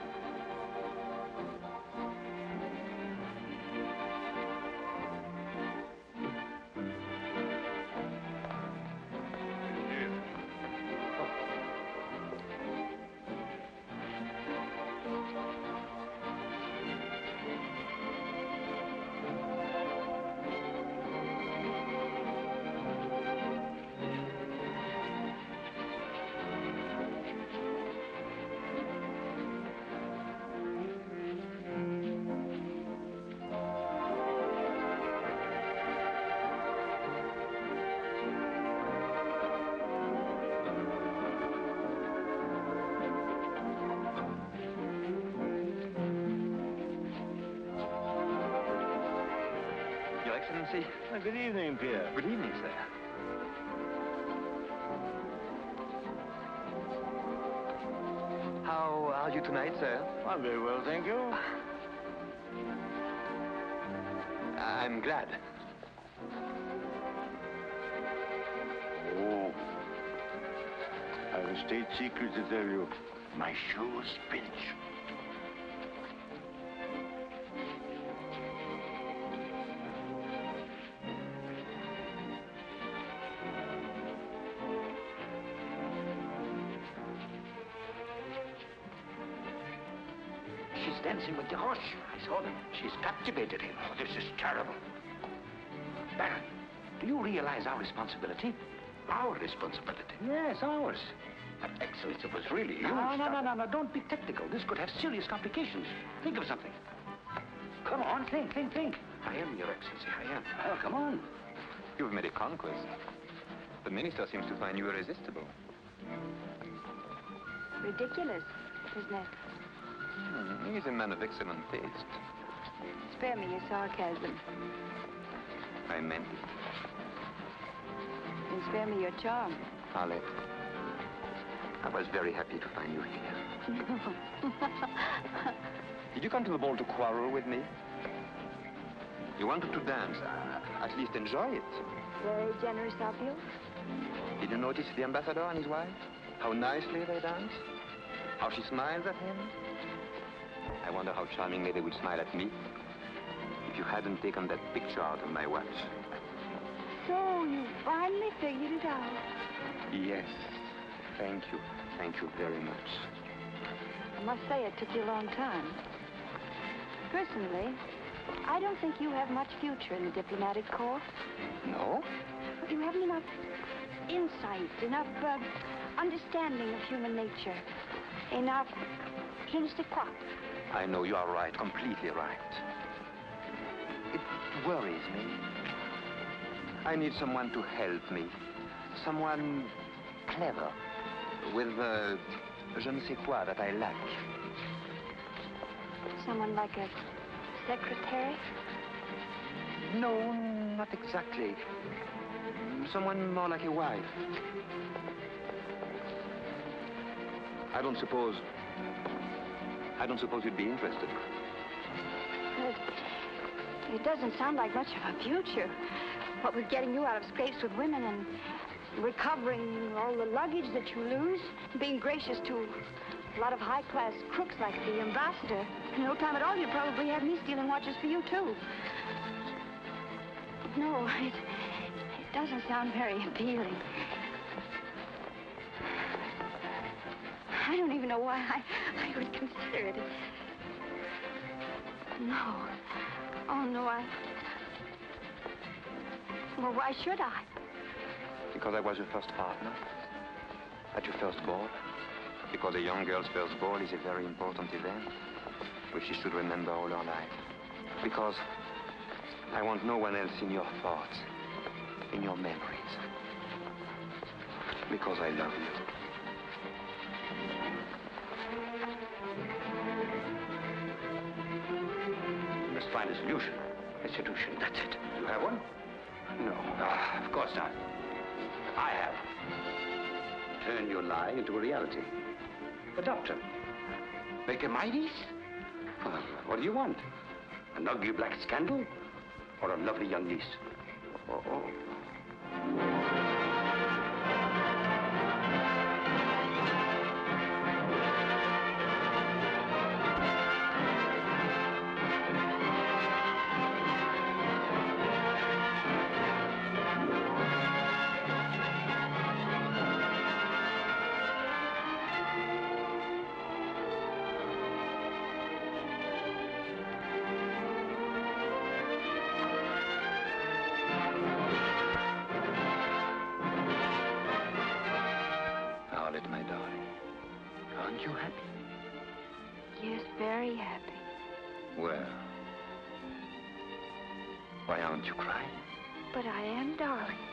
[SPEAKER 12] Your Excellency.
[SPEAKER 16] Good evening, Pierre.
[SPEAKER 12] Good evening, sir. How are you tonight, sir?
[SPEAKER 16] I'm very well, thank you.
[SPEAKER 12] I'm glad.
[SPEAKER 16] Oh. I have a state secret to tell you. My shoes pinch.
[SPEAKER 3] She's dancing with the horse. I saw them. She's captivated him. Oh, this is terrible. Baron, do you realize our responsibility? Our responsibility. Yes, ours. But, Excellency, it was really you. No. Don't be technical. This could have serious complications. Think of something. Come on, think. I am, Your Excellency, I am. Oh, come on.
[SPEAKER 12] You've made a conquest. The minister seems to find you irresistible.
[SPEAKER 7] Ridiculous, isn't it?
[SPEAKER 12] He's a man of excellent taste.
[SPEAKER 7] Spare me your sarcasm.
[SPEAKER 12] I meant it.
[SPEAKER 7] And spare me your charm.
[SPEAKER 12] Arlette, I was very happy to find you here. Did you come to the ball to quarrel with me? You wanted to dance. At least enjoy it.
[SPEAKER 7] Very generous of you.
[SPEAKER 12] Did you notice the ambassador and his wife? How nicely they dance? How she smiles at him? I wonder how charmingly they would smile at me if you hadn't taken that picture out of my watch.
[SPEAKER 7] So you finally figured it out.
[SPEAKER 12] Yes. Thank you. Thank you very much.
[SPEAKER 7] I must say it took you a long time. Personally, I don't think you have much future in the diplomatic corps.
[SPEAKER 12] No?
[SPEAKER 7] You haven't enough insight, enough understanding of human nature, enough je ne sais quoi.
[SPEAKER 12] I know you are right, completely right. It worries me. I need someone to help me. Someone clever, with je ne sais quoi that I lack.
[SPEAKER 7] Someone like a secretary?
[SPEAKER 12] No, not exactly. Someone more like a wife. I don't suppose you'd be interested.
[SPEAKER 7] It doesn't sound like much of a future. What with getting you out of scrapes with women and recovering all the luggage that you lose, being gracious to a lot of high-class crooks like the ambassador. In no time at all, you'd probably have me stealing watches for you, too. No, it doesn't sound very appealing. I don't even know why I would consider it. No. Oh, no, Well, why should I?
[SPEAKER 12] Because I was your first partner. At your first ball. Because a young girl's first ball is a very important event, which she should remember all her life. Because I want no one else in your thoughts, in your memories. Because I love you.
[SPEAKER 3] You must find a solution. A solution, that's it. You have one? No. Ah, of course not. I have. Turn your lie into a reality. A doctor. Make her my niece? Well, what do you want? An ugly black scandal? Or a lovely young niece? Oh.
[SPEAKER 12] Arlette, my darling, aren't you happy?
[SPEAKER 7] Yes, very happy.
[SPEAKER 12] Well, why aren't you crying?
[SPEAKER 7] But I am, darling.